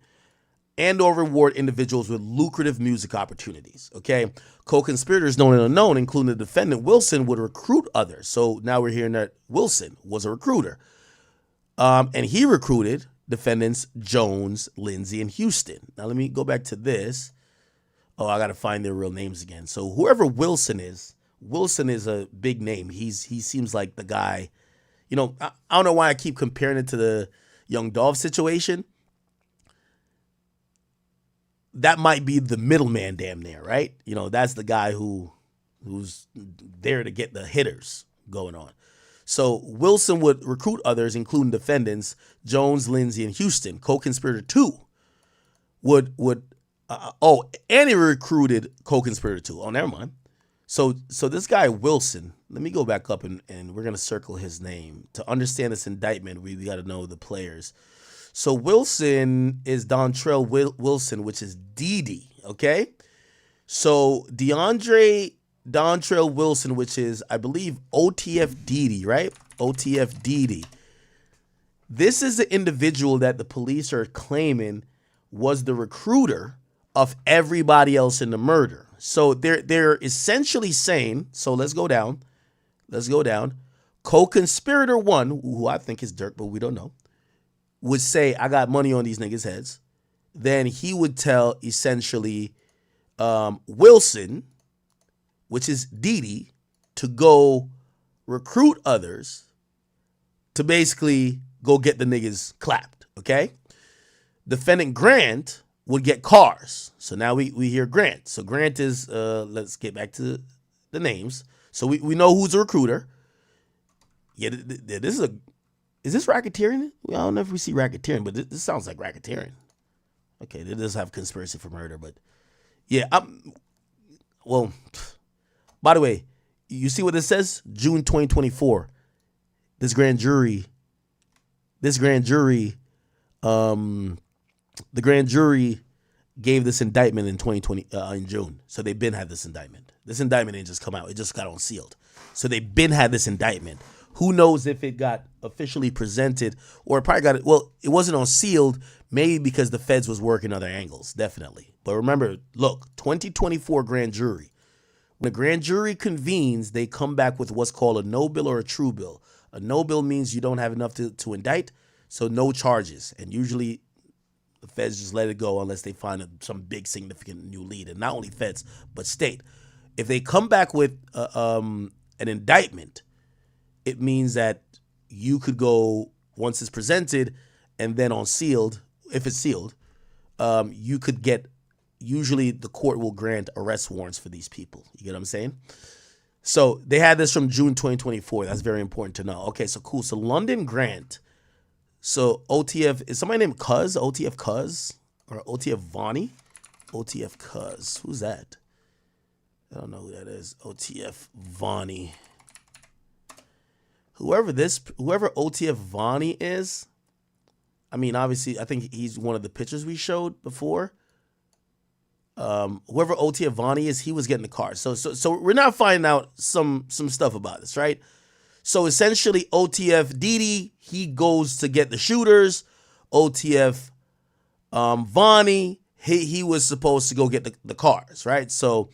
Speaker 1: and or reward individuals with lucrative music opportunities, okay? Co-conspirators, known and unknown, including the defendant Wilson, would recruit others. So now we're hearing that Wilson was a recruiter. And he recruited defendants Jones, Lindsay, and Houston. Now let me go back to this. Oh, I got to find their real names again. So whoever Wilson is a big name. He seems like the guy, you know, I don't know why I keep comparing it to the Young Dolph situation. That might be the middleman damn near, right? You know, that's the guy who's there to get the hitters going on. So Wilson would recruit others, including defendants Jones, Lindsay, and Houston. Co-conspirator 2 and he recruited co-conspirator 2. Oh, never mind. So this guy Wilson, let me go back up and we're gonna circle his name to understand this indictment. We got to know the players. So Wilson is Dontrell Wilson, which is Didi. Okay, so Dontrell Wilson, which is, I believe, OTF Didi, right? OTF Didi. This is the individual that the police are claiming was the recruiter of everybody else in the murder. So they're essentially saying, so let's go down. Co-conspirator 1, who I think is Durk, but we don't know, would say, I got money on these niggas' heads. Then he would tell essentially Wilson, which is Didi, to go recruit others to basically go get the niggas clapped, okay? Defendant Grant would get cars. So now we hear Grant. So Grant is, let's get back to the names. So we know who's a recruiter. Yeah, is this racketeering? I don't know if we see racketeering, but this sounds like racketeering. Okay, they does have conspiracy for murder, but yeah, well, by the way, you see what it says? June 2024. The grand jury gave this indictment in 2020 in June. So they've been had this indictment. This indictment didn't just come out. It just got unsealed. So they've been had this indictment. Who knows if it got officially presented or it probably got it. Well, it wasn't unsealed, maybe because the feds was working other angles, definitely. But remember, look, 2024 grand jury. When the grand jury convenes, they come back with what's called a no bill or a true bill. A no bill means you don't have enough to indict, so no charges. And usually the feds just let it go unless they find some big significant new lead. And not only feds, but state. If they come back with an indictment, it means that you could go, once it's presented and then unsealed, if it's sealed, you could get, usually the court will grant arrest warrants for these people. You get what I'm saying? So they had this from June 2024. That's very important to know. Okay, so cool. So London Grant. So OTF, is somebody named Cuz? OTF Cuz? Or OTF Vonnie? OTF Cuz. Who's that? I don't know who that is. OTF Vonnie. Whoever OTF Vonnie is, I mean, obviously, I think he's one of the pictures we showed before. Whoever OTF Vonnie is, he was getting the car. So we're not finding out some stuff about this, right? So essentially, OTF Didi, he goes to get the shooters. OTF Vonnie, he was supposed to go get the cars, right? So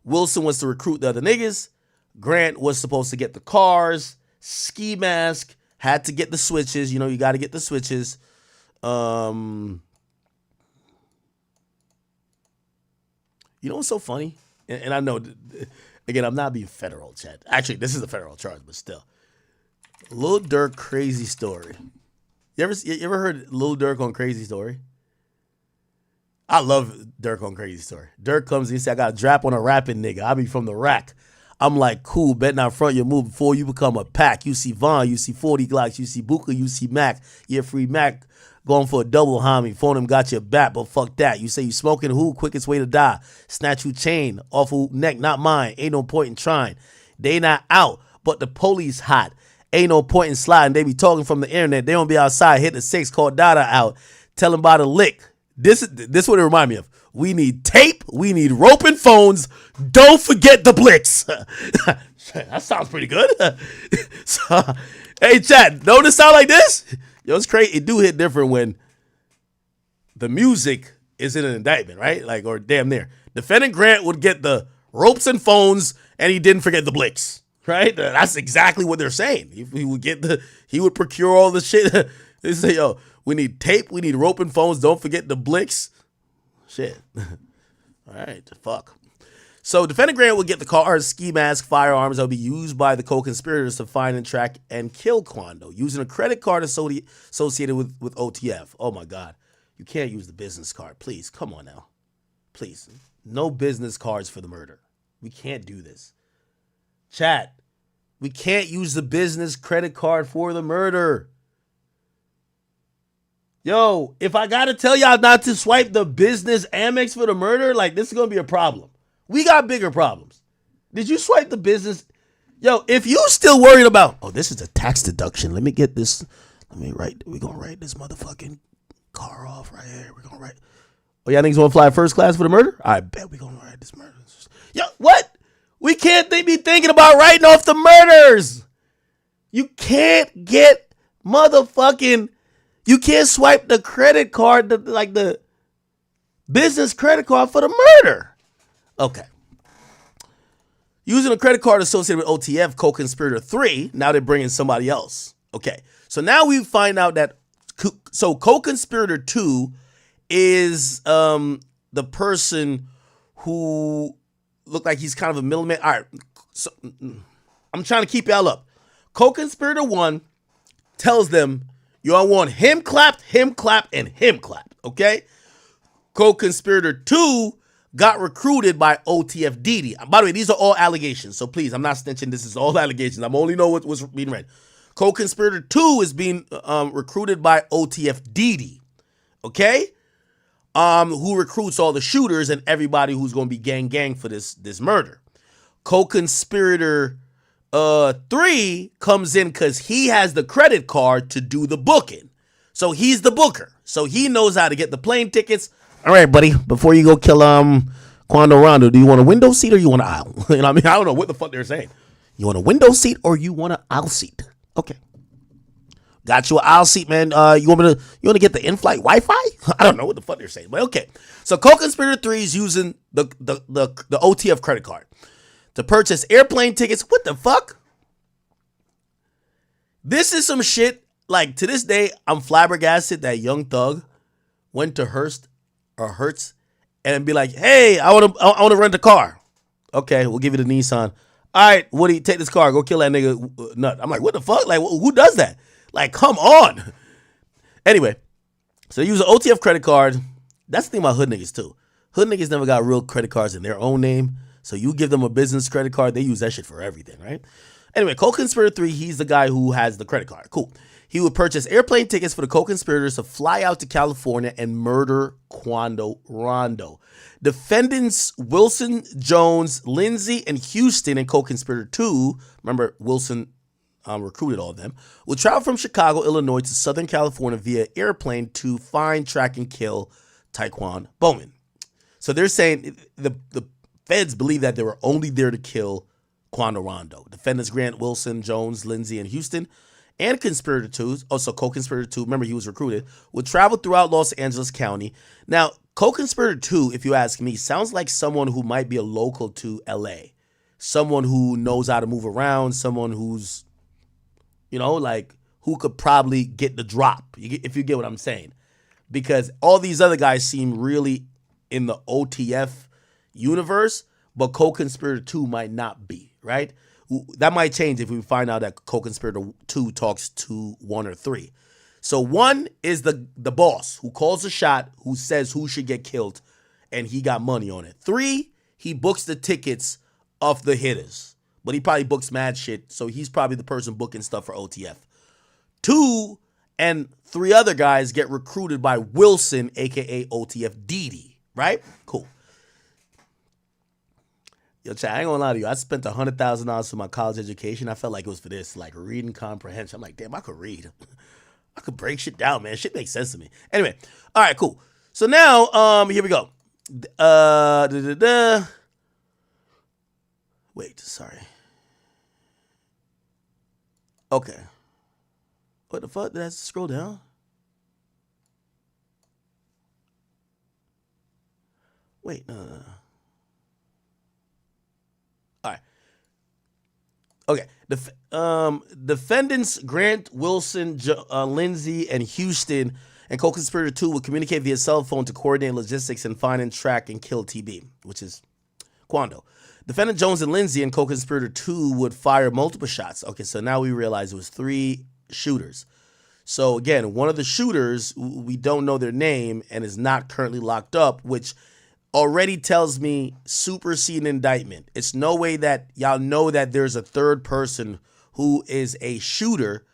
Speaker 1: Wilson was to recruit the other niggas. Grant was supposed to get the cars. Ski Mask had to get the switches. You know, you got to get the switches. You know what's so funny? And I know, again, I'm not being federal, chat. Actually, this is a federal charge, but still. Lil Durk crazy story. You ever heard Lil Durk on Crazy Story? I love Durk on Crazy Story. Durk comes and he said, I got a drop on a rapping nigga. I be from the rack. I'm like, cool, bet not front your move before you become a pack. You see Vaughn, you see 40 Glocks, you see Booker, you see Mac. Yeah, free Mac going for a double homie. Phone him got your back, but fuck that. You say you smoking who? Quickest way to die. Snatch you chain off of neck, not mine. Ain't no point in trying. They not out, but the police hot. Ain't no point in sliding. They be talking from the internet. They don't be outside. Hit the 6, call Dada out. Tell him about a lick. This what it remind me of. We need tape. We need rope and phones. Don't forget the Blitz. That sounds pretty good. So, hey, chat, don't it sound like this? Yo, it's crazy. It do hit different when the music is in an indictment, right? Like, or damn near. Defendant Grant would get the ropes and phones, and he didn't forget the Blitz, right? That's exactly what they're saying. He would procure all the shit. They say, yo, we need tape. We need rope and phones. Don't forget the Blitz. Shit. All right, fuck. So Defendant Grant would get the cars, ski mask, firearms that would be used by the co-conspirators to find and track and kill Quando using a credit card associated with OTF. Oh my God. You can't use the business card. Please, come on now. Please. No business cards for the murder. We can't do this. Chat, we can't use the business credit card for the murder. Yo, if I gotta tell y'all not to swipe the business Amex for the murder, like, this is gonna be a problem. We got bigger problems. Did you swipe the business? Yo, if you still worried about, oh, this is a tax deduction. Let me get this. We're gonna write this motherfucking car off right here. We're gonna write. Oh, y'all niggas wanna fly first class for the murder? I bet we're gonna write this murder. Yo, what? We can't be thinking about writing off the murders. You can't get motherfucking, you can't swipe the credit card, the business credit card for the murder. Okay. Using a credit card associated with OTF, co-conspirator 3, now they're bringing somebody else. Okay. So now we find out that, so co-conspirator 2 is the person who looked like he's kind of a middleman. All right. So I'm trying to keep y'all up. Co-conspirator 1 tells them, yo, I want him clapped, and him clapped. Okay. Co-conspirator 2 got recruited by OTF Didi. By the way, these are all allegations. So please, I'm not snitching. This is all allegations. I'm only know what was being read. Co-conspirator 2 is being recruited by OTF Didi. Okay? Who recruits all the shooters and everybody who's going to be gang for this murder. Co-conspirator 3 comes in because he has the credit card to do the booking. So he's the booker. So he knows how to get the plane tickets. All right, buddy, before you go kill Quando Rondo, do you want a window seat or you want an aisle? You know what I mean? I don't know what the fuck they're saying. You want a window seat or you want an aisle seat? Okay. Got you an aisle seat, man. You want to get the in-flight Wi-Fi? I don't know what the fuck they're saying, but okay. So co-conspirator 3 is using the OTF credit card to purchase airplane tickets. What the fuck? This is some shit. Like, to this day, I'm flabbergasted that Young Thug went to Hertz and be like, hey, I want to rent a car. Okay, we'll give you the Nissan. All right, Woody, take this car. Go kill that nigga nut. I'm like, what the fuck? Like, who does that? Like, come on. Anyway, so they use an OTF credit card. That's the thing about hood niggas, too. Hood niggas never got real credit cards in their own name. So you give them a business credit card, they use that shit for everything, right? Anyway, co-conspirator 3, he's the guy who has the credit card. Cool. He would purchase airplane tickets for the co-conspirators to fly out to California and murder Quando Rondo. Defendants Wilson, Jones, Lindsay, and Houston and co-conspirator 2, remember Wilson recruited all of them, would travel from Chicago, Illinois to Southern California via airplane to find, track, and kill Taekwon Bowman. So they're saying the feds believe that they were only there to kill Quando Rondo. Defendants Grant, Wilson, Jones, Lindsay, and Houston, and conspirator 2, also co-conspirator 2, remember he was recruited, would travel throughout Los Angeles County. Now, co-conspirator 2, if you ask me, sounds like someone who might be a local to LA. Someone who knows how to move around, someone who's, you know, like, who could probably get the drop, if you get what I'm saying. Because all these other guys seem really in the OTF universe, but co-conspirator 2 might not be, right? That might change if we find out that co-conspirator 2 talks to 1 or 3. So 1 is the boss who calls the shot, who says who should get killed, and he got money on it. 3, he books the tickets of the hitters, but he probably books mad shit, so he's probably the person booking stuff for OTF. 2 and 3 other guys get recruited by Wilson, a.k.a. OTF Didi, right? Cool. Yo, chat, I ain't gonna lie to you. I spent $100,000 for my college education. I felt like it was for this, like reading comprehension. I'm like, damn, I could read. I could break shit down, man. Shit makes sense to me. Anyway, all right, cool. So now, here we go. Wait, sorry. Okay. What the fuck? Did I scroll down? Wait, no. All right. Okay. Defendants Grant, Wilson, Lindsay, and Houston and co-conspirator 2 will communicate via cell phone to coordinate logistics and find and track and kill TB, which is Quando. Defendant Jones and Lindsay and co-conspirator 2 would fire multiple shots. Okay, so now we realize it was 3 shooters. So again, one of the shooters, we don't know their name and is not currently locked up, which already tells me superseding indictment. It's no way that y'all know that there's a third person who is a shooter.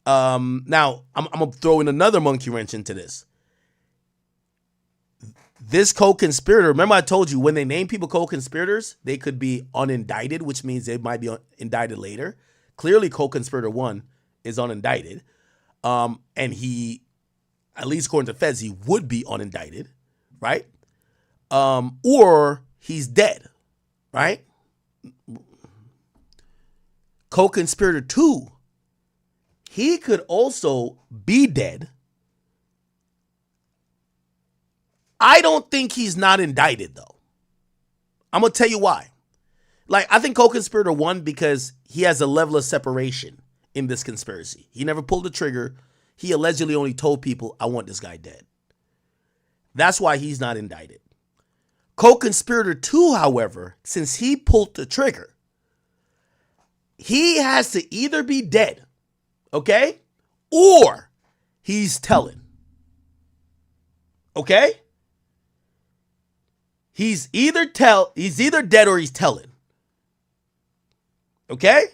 Speaker 1: Now, I'm going to throw in another monkey wrench into this. This co-conspirator, remember I told you when they name people co-conspirators, they could be unindicted, which means they might be indicted later. Clearly, co-conspirator 1 is unindicted. And he, at least according to feds, he would be unindicted, right? Or he's dead, right? Co-conspirator 2 he could also be dead. I don't think he's not indicted, though. I'm going to tell you why. Like, I think co-conspirator 1 because he has a level of separation in this conspiracy. He never pulled the trigger. He allegedly only told people, I want this guy dead. That's why he's not indicted. Co-conspirator 2, however, since he pulled the trigger, he has to either be dead, okay? Or he's telling. Okay? He's either dead or he's telling. Okay?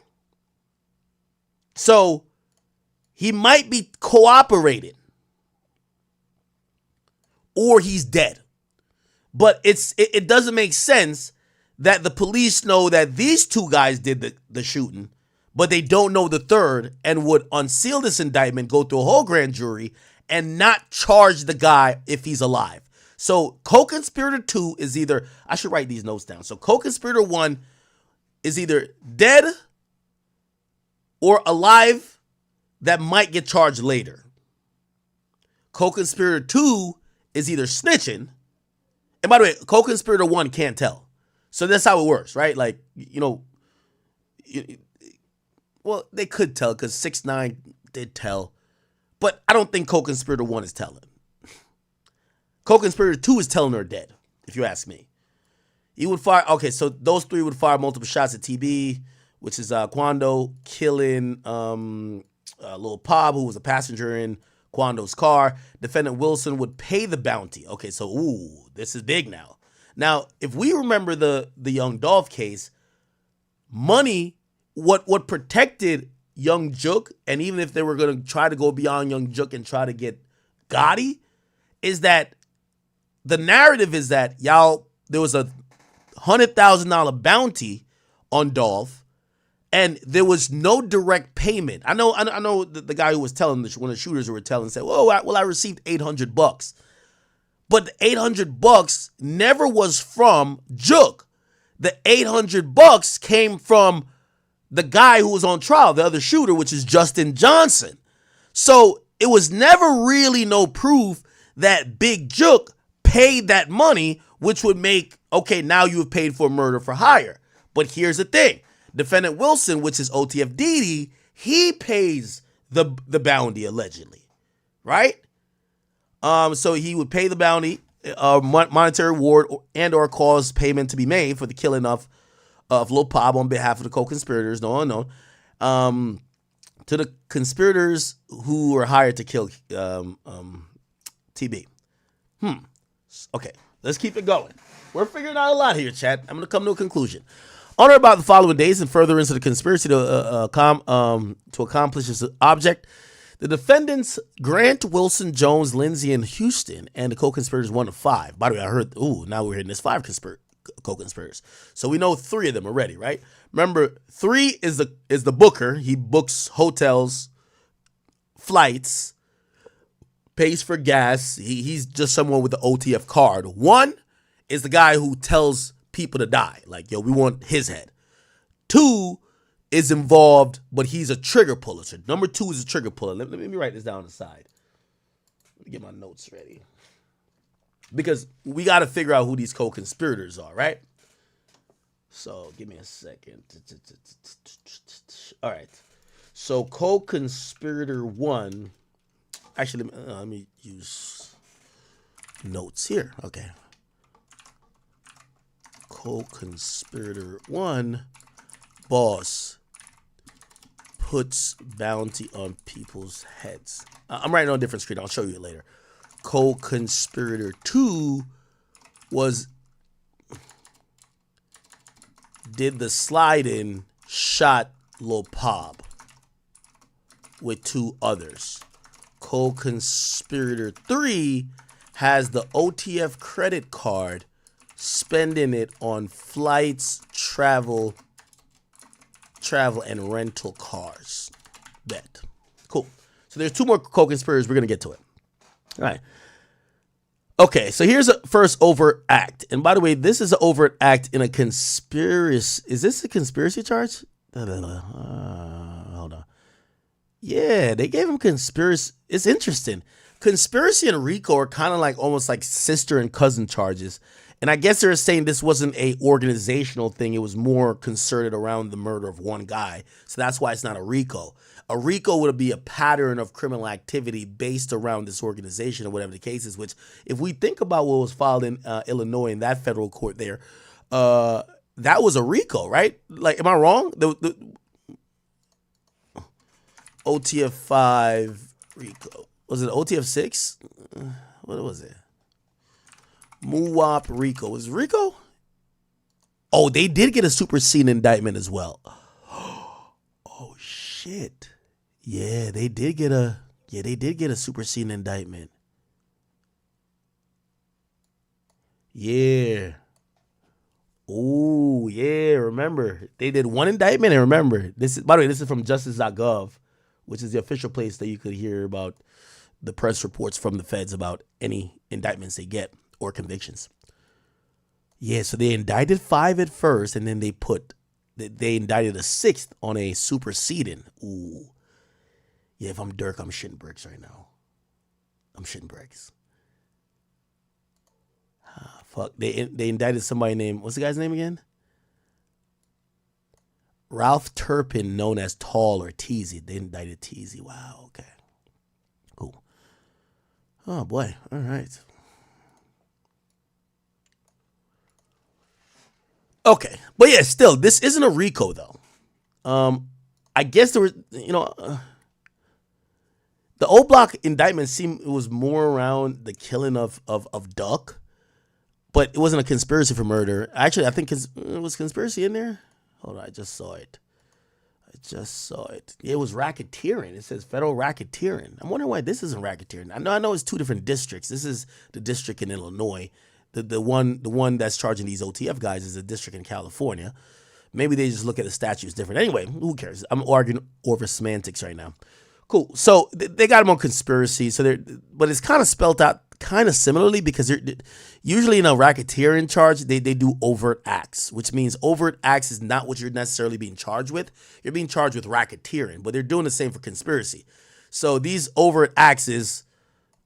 Speaker 1: So he might be cooperating or he's dead. But it doesn't make sense that the police know that these two guys did the shooting, but they don't know the third and would unseal this indictment, go through a whole grand jury, and not charge the guy if he's alive. So co-conspirator 2 is either, I should write these notes down. So co-conspirator 1 is either dead or alive that might get charged later. Co-conspirator 2 is either snitching, and by the way, co-conspirator 1 can't tell. So that's how it works, right? Like, well, they could tell because 6ix9ine did tell, but I don't think co-conspirator 1 is telling. Co-conspirator 2 is telling her dead, if you ask me. He would fire, okay, so those three would fire multiple shots at TB, which is Quando, killing Lil PAB, who was a passenger in Quando's car. Defendant Wilson would pay the bounty. Okay, so, this is big now. Now, if we remember the Young Dolph case, money, what protected Young Juk, and even if they were going to try to go beyond Young Juk and try to get Gotti, is that the narrative is that there was a $100,000 bounty on Dolph, and there was no direct payment. I know the guy who was telling, one of the shooters who were telling, said, I received $800. But the $800 never was from Juk. The $800 came from the guy who was on trial, the other shooter, which is Justin Johnson. So it was never really no proof that Big Juk paid that money, which would make, okay, now you have paid for murder for hire. But here's the thing. Defendant Wilson, which is OTF Didi, he pays the bounty allegedly, right? So he would pay the bounty, monetary reward, and or cause payment to be made for the killing of Lil PAB on behalf of the co-conspirators, no unknown, to the conspirators who were hired to kill TB. Okay, let's keep it going. We're figuring out a lot here, chat. I'm going to come to a conclusion. On or about the following days and further into the conspiracy to accomplish this object, the defendants Grant, Wilson, Jones, Lindsay, and Houston, and the co-conspirators 1 to 5. By the way, I heard, now we're hitting this 5 co-conspirators. So we know 3 of them already, right? Remember, 3 is the booker. He books hotels, flights, pays for gas. He's just someone with the OTF card. 1 is the guy who tells people to die. Like, we want his head. 2 is involved, but he's a trigger puller. So number 2 is a trigger puller. Let me write this down on the side. Let me get my notes ready. Because we got to figure out who these co-conspirators are, right? So give me a second. All right. So co-conspirator 1. Actually, let me use notes here. Okay. Co-conspirator 1, boss, puts bounty on people's heads. I'm writing on a different screen. I'll show you it later. Co-conspirator 2 did the slide-in, shot Lil PAB with 2 others. Co-conspirator 3 has the OTF credit card, spending it on flights, travel, and rental cars. Bet. Cool. So there's 2 more co-conspirators. We're going to get to it. All right. Okay, so here's a first overt act. And by the way, this is an overt act in a conspiracy. Is this a conspiracy charge? Hold on. Yeah, they gave him conspiracy. It's interesting. Conspiracy and RICO are kind of like almost like sister and cousin charges. And I guess they're saying this wasn't a organizational thing. It was more concerted around the murder of one guy. So that's why it's not a RICO. A RICO would be a pattern of criminal activity based around this organization or whatever the case is, which if we think about what was filed in Illinois in that federal court there, that was a RICO, right? Like, am I wrong? The OTF 5 RICO. Was it OTF 6? What was it? MUWAP RICO. Was it RICO? Oh, they did get a superseding indictment as well. Oh shit. Yeah, they did get a superseding indictment. Yeah. Oh, yeah, remember. They did one indictment, and remember, this is, by the way, this is from justice.gov, which is the official place that you could hear about the press reports from the feds about any indictments they get or convictions. Yeah, so they indicted 5 at first, and then they indicted a 6th on a superseding. Ooh. Yeah, if I'm Durk, I'm shitting bricks right now. I'm shitting bricks. Ah, fuck. They indicted somebody named, what's the guy's name again? Ralph Turpin, known as Tall or Teasy. They indicted Teasy. Wow, okay. Cool. Oh, boy. All right. Okay. But yeah, still, this isn't a RICO, though. I guess there was, the old block indictment seemed it was more around the killing of Duck, but it wasn't a conspiracy for murder. Actually, I think it was conspiracy in there. Hold on, I just saw it. It was racketeering. It says federal racketeering. I'm wondering why this isn't racketeering. I know it's 2 different districts. This is the district in Illinois. The one that's charging these OTF guys is a district in California. Maybe they just look at the statutes different. Anyway, who cares? I'm arguing over semantics right now. Cool. So they got them on conspiracy. But it's kind of spelled out kind of similarly because they're usually in a racketeering charge, they do overt acts, which means overt acts is not what you're necessarily being charged with. You're being charged with racketeering, but they're doing the same for conspiracy. So these overt acts is,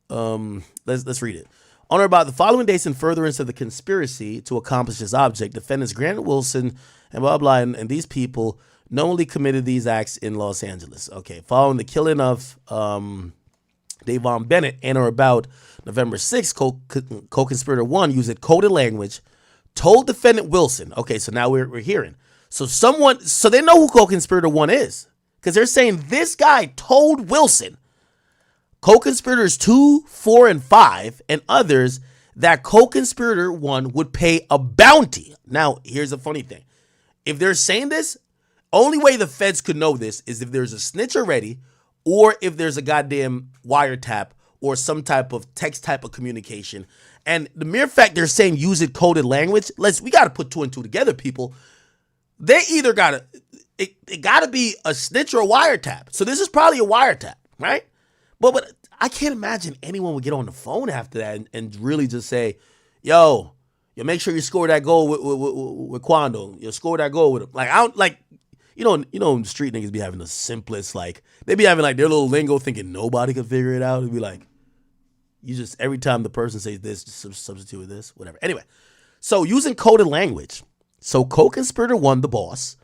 Speaker 1: let's read it. On or about the following dates in furtherance of the conspiracy to accomplish this object, defendants Grant Wilson and blah, blah, and these people knowingly committed these acts in Los Angeles. Okay, following the killing of Davon Bennett and or about November 6th, co-conspirator 1 used coded language, told defendant Wilson. Okay, so now we're hearing. So they know who co-conspirator 1 is because they're saying this guy told Wilson, co-conspirators 2, 4, and 5, and others that co-conspirator 1 would pay a bounty. Now, here's the funny thing. If they're saying this, only way the feds could know this is if there's a snitch already or if there's a goddamn wiretap or some type of text type of communication. And the mere fact they're saying use it coded language, we got to put 2 and 2 together, people. They either got to, it got to be a snitch or a wiretap. So this is probably a wiretap, right? But I can't imagine anyone would get on the phone after that and really just say, yo, make sure you score that goal with Quando. You score that goal with him. Street niggas be having the simplest, they be having their little lingo thinking nobody could figure it out. It'd be like, you just, every time the person says this, just substitute with this, whatever. Anyway, so using coded language. So co-conspirator 1, the boss,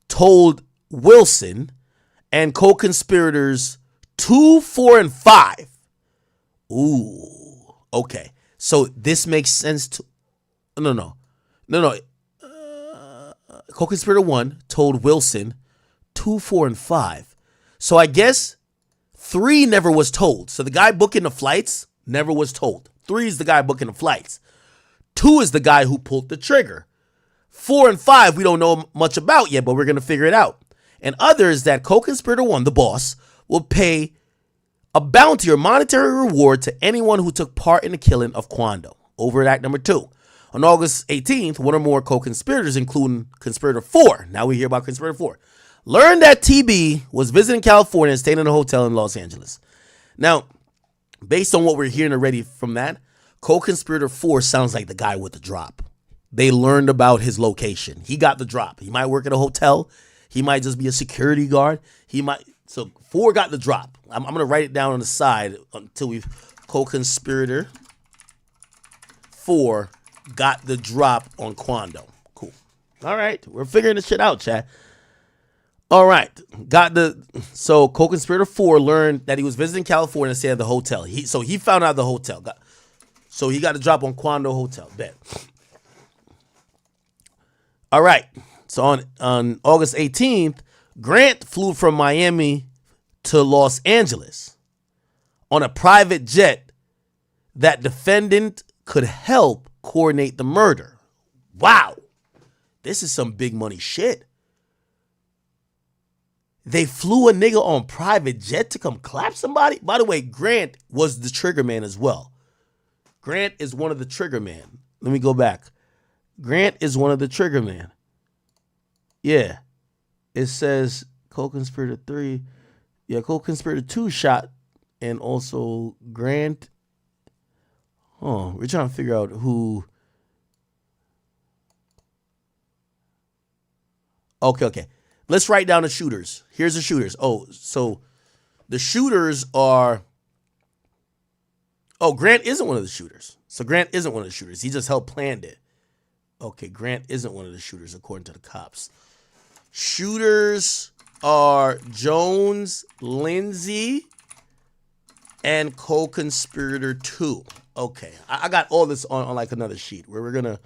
Speaker 1: told Wilson and co-conspirators 2, 4, and 5. Ooh, okay. So this makes sense to, no. Co-conspirator 1 told Wilson 2, 4, and 5. So I guess 3 never was told. So the guy booking the flights never was told. 3 is the guy booking the flights. 2 is the guy who pulled the trigger. 4 and 5 we don't know much about yet, but we're going to figure it out. And others that co-conspirator 1, the boss, will pay a bounty or monetary reward to anyone who took part in the killing of Quando. Overt act number 2. On August 18th, one or more co-conspirators, including conspirator 4, now we hear about conspirator 4, learned that TB was visiting California and staying in a hotel in Los Angeles. Now, based on what we're hearing already from that, co-conspirator 4 sounds like the guy with the drop. They learned about his location. He got the drop. He might work at a hotel. He might just be a security guard. So 4 got the drop. I'm going to write it down on the side until we've co-conspirator 4 got the drop on Quando. Cool. All right. We're figuring this shit out, chat. All right. So co-conspirator 4 learned that he was visiting California and stayed at the hotel. So he found out the hotel. So he got the drop on Quando Hotel. Bet. All right. So on August 18th, Grant flew from Miami to Los Angeles on a private jet that defendant could help coordinate the murder. Wow. This is some big money shit. They flew a nigga on private jet to come clap somebody? By the way, Grant was the trigger man as well. Grant is one of the trigger man. Let me go back. Grant is one of the trigger man. Yeah. It says co-conspirator 3. Yeah, co-conspirator 2 shot. And also Grant. Oh, we're trying to figure out who. Okay. Let's write down the shooters. Here's the shooters. Oh, so the shooters are. Oh, Grant isn't one of the shooters. So Grant isn't one of the shooters. He just helped plan it. Okay, Grant isn't one of the shooters according to the cops. Shooters are Jones, Lindsay, and co-conspirator 2. Okay, I got all this on like another sheet where we're gonna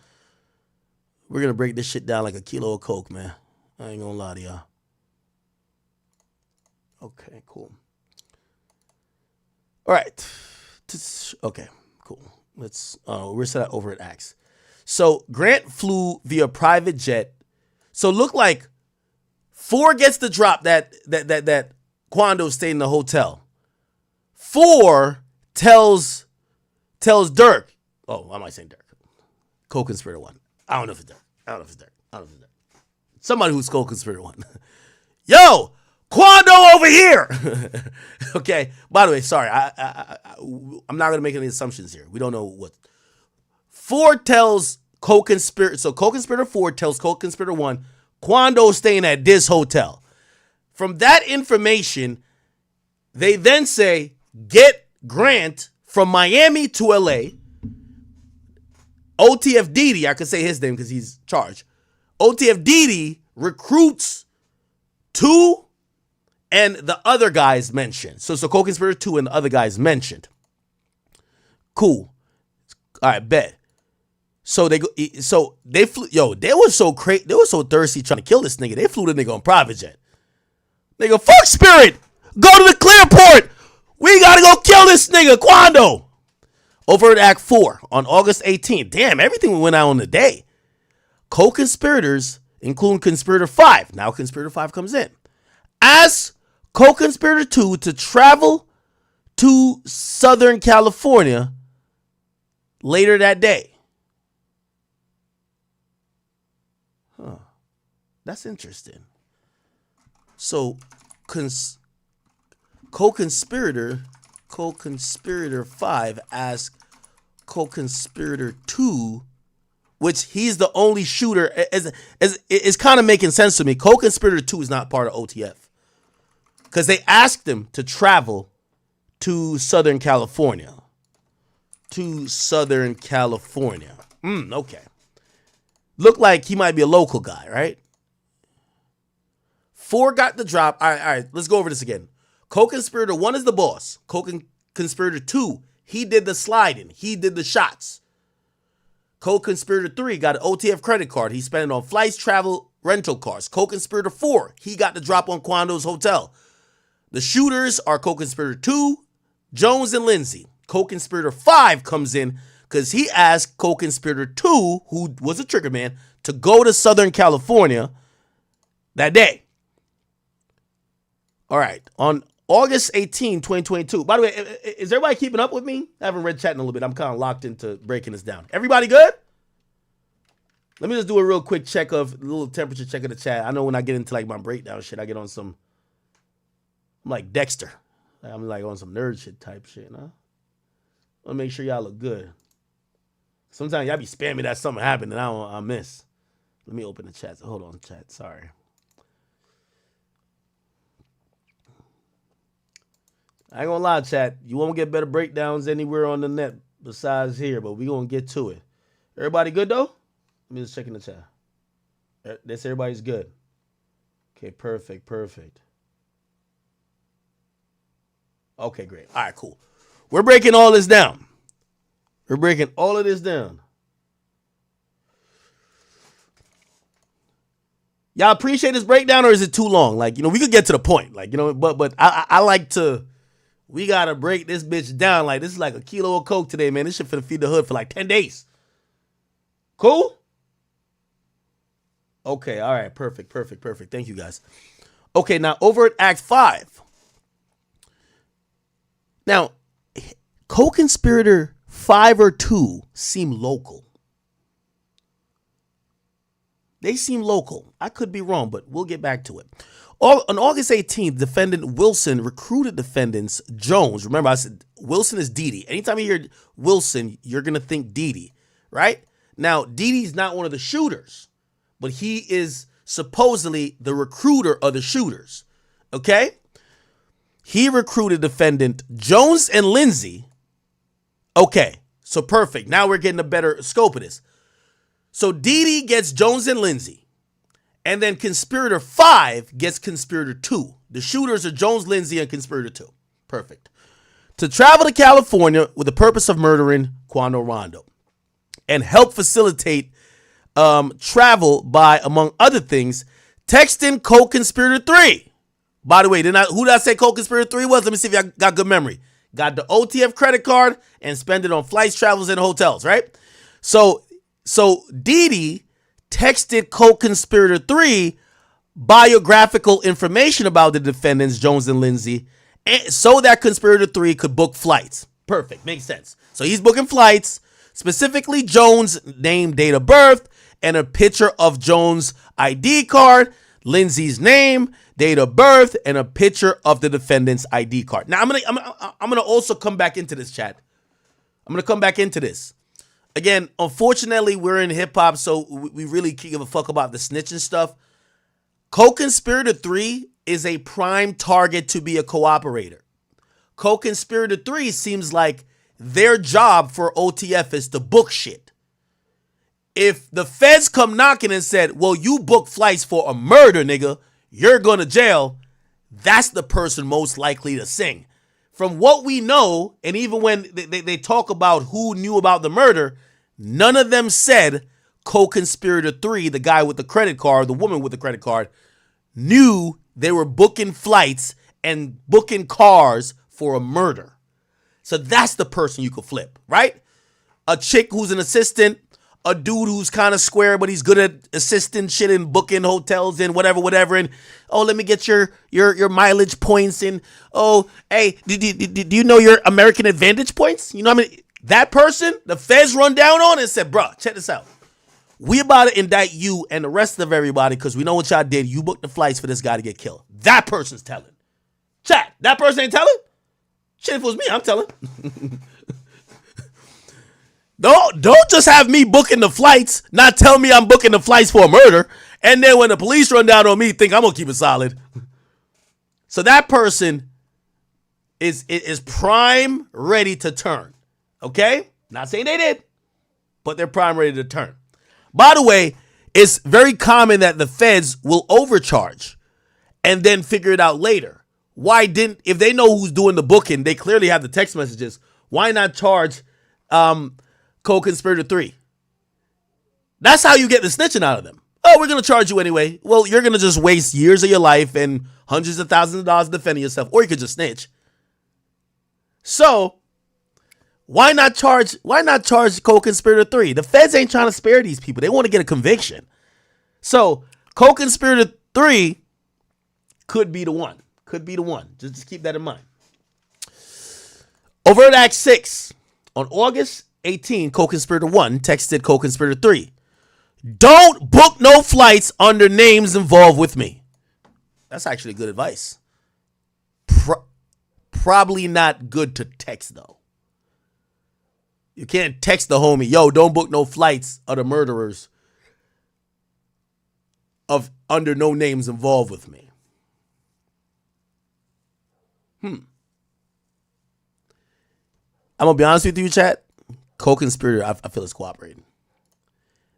Speaker 1: break this shit down like a kilo of coke, man. I ain't gonna lie to y'all. Okay, cool. All right. Okay, cool. We're set over at Axe. So Grant flew via private jet. So look like 4 gets the drop that Quando stayed in the hotel. 4 tells Durk. Oh, why am I saying Durk? Co-conspirator 1. I don't know if it's Durk. Somebody who's co-conspirator 1. Yo, Quando over here. Okay. By the way, sorry. I'm not gonna make any assumptions here. We don't know what. 4 tells co-conspirator. So co-conspirator 4 tells co-conspirator 1, Quando staying at this hotel. From that information, they then say, get Grant from Miami to LA. OTF Didi, I could say his name because he's charged. OTF Didi recruits 2 and the other guys mentioned. So co-conspirator 2 and the other guys mentioned. Cool. All right, bet. So they flew. Yo, they were so crazy. They were so thirsty trying to kill this nigga. They flew the nigga on private jet. Nigga, fuck Spirit. Go to the Clearport. We gotta go kill this nigga, Quando. Over at Act 4 on August 18th. Damn, everything went out on the day. Co-conspirators, including conspirator 5. Now conspirator 5 comes in. Ask co-conspirator 2 to travel to Southern California later that day. Huh. That's interesting. So co-conspirator 5 asks co-conspirator 2, which he's the only shooter, is kind of making sense to me. Co-conspirator 2 is not part of OTF. Because they asked him to travel to Southern California. Okay. Look like he might be a local guy, right? 4 got the drop. All right, let's go over this again. Co-conspirator 1 is the boss. Co-conspirator 2, he did the sliding. He did the shots. Co-conspirator 3 got an OTF credit card. He spent it on flights, travel, rental cars. Co-conspirator 4, he got the drop on Quando's hotel. The shooters are co-conspirator 2, Jones and Lindsay. Co-conspirator 5 comes in because he asked co-conspirator 2, who was a trigger man, to go to Southern California that day. All right. On August 18, 2022. By the way, is everybody keeping up with me? I haven't read chat in a little bit. I'm kind of locked into breaking this down. Everybody good? Let me just do a real quick check of, a little temperature check of the chat. I know when I get into like my breakdown shit, I get on some, I'm like Dexter. I'm like on some nerd shit type shit, huh? I want to make sure y'all look good. Sometimes y'all be spamming that something happened and I miss. Let me open the chat. Hold on, chat. Sorry. I ain't gonna lie, chat. You won't get better breakdowns anywhere on the net besides here, but we gonna get to it. Everybody good though? Let me just check in the chat. That's everybody's good. Okay, perfect. Okay, great. All right, cool. We're breaking all this down. We're breaking all of this down. Y'all appreciate this breakdown, or is it too long? Like, we could get to the point. Like, but I like to. We gotta break this bitch down. Like, this is like a kilo of coke today, man. This shit finna feed the hood for like 10 days. Cool? Okay, all right, perfect. Thank you, guys. Okay, now over at Act 5. Now, co-conspirator 5 or 2 seem local. They seem local. I could be wrong, but we'll get back to it. On August 18th, defendant Wilson recruited defendants Jones. Remember, I said Wilson is Didi. Anytime you hear Wilson, you're going to think Didi, right? Now, Didi's not one of the shooters, but he is supposedly the recruiter of the shooters, okay? He recruited defendant Jones and Lindsay. Okay, so perfect. Now we're getting a better scope of this. So Didi gets Jones and Lindsay, and then conspirator 5 gets conspirator 2. The shooters are Jones, Lindsay, and conspirator 2. Perfect. To travel to California with the purpose of murdering Quando Rondo and help facilitate travel by, among other things, texting co-conspirator 3. By the way, who did I say co-conspirator 3 was? Let me see if y'all got good memory. Got the OTF credit card and spend it on flights, travels, and hotels, right? So Didi texted co-conspirator 3 biographical information about the defendants, Jones and Lindsay, so that conspirator 3 could book flights. Perfect. Makes sense. So he's booking flights, specifically Jones' name, date of birth, and a picture of Jones' ID card, Lindsay's name, date of birth, and a picture of the defendant's ID card. Now, I'm gonna also come back into this, chat. I'm gonna come back into this. Again, unfortunately, we're in hip-hop, so we really give a fuck about the snitching stuff. Co-conspirator 3 is a prime target to be a cooperator. Co-conspirator 3 seems like their job for OTF is to book shit. If the feds come knocking and said, well, you book flights for a murder, nigga, you're going to jail, that's the person most likely to sing. From what we know, and even when they talk about who knew about the murder, none of them said co-conspirator 3, the guy with the credit card, the woman with the credit card, knew they were booking flights and booking cars for a murder. So that's the person you could flip, right? A chick who's an assistant, a dude who's kind of square, but he's good at assisting shit and booking hotels and whatever. And, oh, let me get your mileage points. And, oh, hey, do you know your American Advantage points? You know what I mean? That person, the feds run down on and said, bro, check this out. We about to indict you and the rest of everybody because we know what y'all did. You booked the flights for this guy to get killed. That person's telling. Chat, that person ain't telling? Shit, if it was me, I'm telling. Don't just have me booking the flights, not tell me I'm booking the flights for a murder, and then when the police run down on me, think I'm gonna keep it solid. So that person is prime ready to turn. Okay? Not saying they did, but they're prime ready to turn. By the way, it's very common that the feds will overcharge and then figure it out later. If they know who's doing the booking, they clearly have the text messages. Why not charge co-conspirator 3? That's how you get the snitching out of them. Oh, we're going to charge you anyway. Well, you're going to just waste years of your life and hundreds of thousands of dollars defending yourself, or you could just snitch. So, why not charge co-conspirator 3? The feds ain't trying to spare these people. They want to get a conviction. So, co-conspirator 3 could be the one. Just keep that in mind. Over at Act 6, on August 18, co-conspirator 1 texted co-conspirator 3, don't book no flights under names involved with me. That's actually good advice. Probably not good to text, though. You can't text the homie, yo, don't book no flights of the murderers under no names involved with me. I'm gonna be honest with you, chat. Co-conspirator, I feel is cooperating.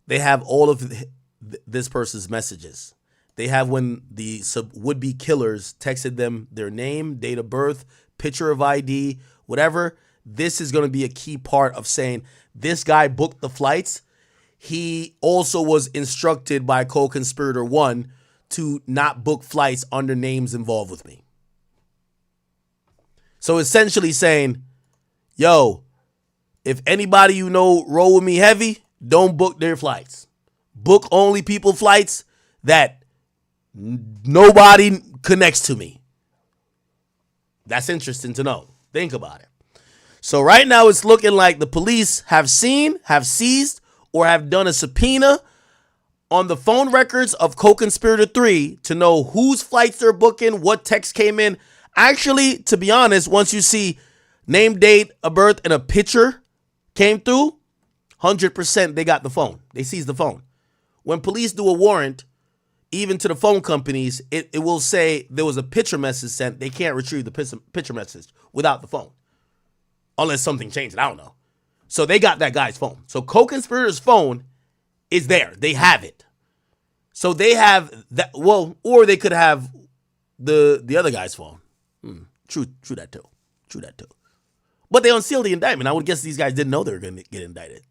Speaker 1: They have all of this person's messages. They have when the would-be killers texted them their name, date of birth, picture of ID, whatever. This is going to be a key part of saying this guy booked the flights. He also was instructed by co-conspirator 1 to not book flights under names involved with me. So essentially saying, yo, if anybody you know roll with me heavy, don't book their flights. Book only people flights that nobody connects to me. That's interesting to know. Think about it. So right now it's looking like the police have seized, or have done a subpoena on the phone records of co-conspirator 3 to know whose flights they're booking, what text came in. Actually, to be honest, once you see name, date of birth, and a picture came through, 100% they got the phone. They seized the phone. When police do a warrant, even to the phone companies, it will say there was a picture message sent. They can't retrieve the picture message without the phone. Unless something changed. I don't know. So they got that guy's phone. So co-conspirator's phone is there. They have it. So they have that. Well, or they could have the other guy's phone. True that too. True that too. But they unsealed the indictment. I would guess these guys didn't know they were going to get indicted.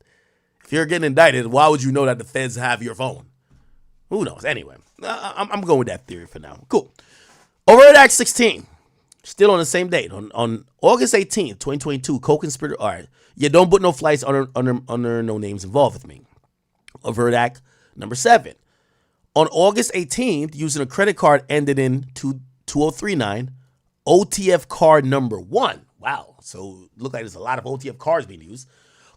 Speaker 1: If you're getting indicted, why would you know that the feds have your phone? Who knows? Anyway, I'm going with that theory for now. Cool. Over at Act 16, still on the same date, on August 18th, 2022, co-conspirator, all right, yeah, don't put no flights under no names involved with me. Overt Act number 7. On August 18th, using a credit card ended in 2039, OTF card number 1. Wow. So it looked like there's a lot of OTF cards being used.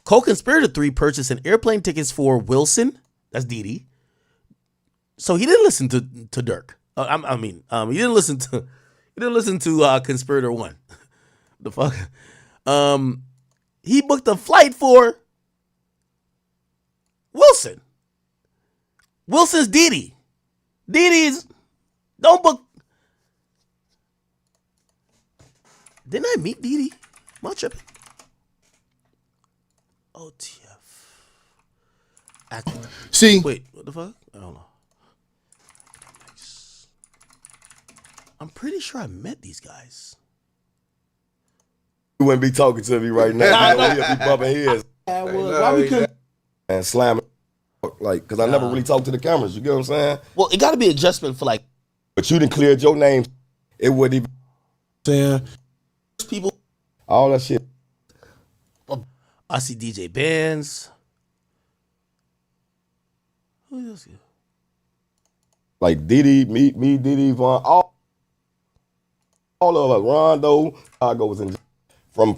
Speaker 1: Co-conspirator 3 purchased an airplane tickets for Wilson. That's Didi. So he didn't listen to Durk. He didn't listen to conspirator 1. The fuck? He booked a flight for Wilson. Wilson's Didi. Didi's don't book. Didn't I meet Didi? Am I tripping? OTF.
Speaker 11: See.
Speaker 1: Wait, what the fuck? I don't know. I'm pretty sure I met these guys.
Speaker 11: You wouldn't be talking to me right now. He'll be bumping heads.
Speaker 1: Why we couldn't?
Speaker 11: And slamming. Like, because I never really talked to the cameras. You get what I'm saying?
Speaker 1: Well, it got to be adjustment for like.
Speaker 11: But you done cleared your name. It wouldn't even.
Speaker 1: Saying. People.
Speaker 11: All that shit.
Speaker 1: I see DJ Bands. Who else?
Speaker 11: Like Didi, me, Didi, Von, all of us. Rondo, Chicago was in from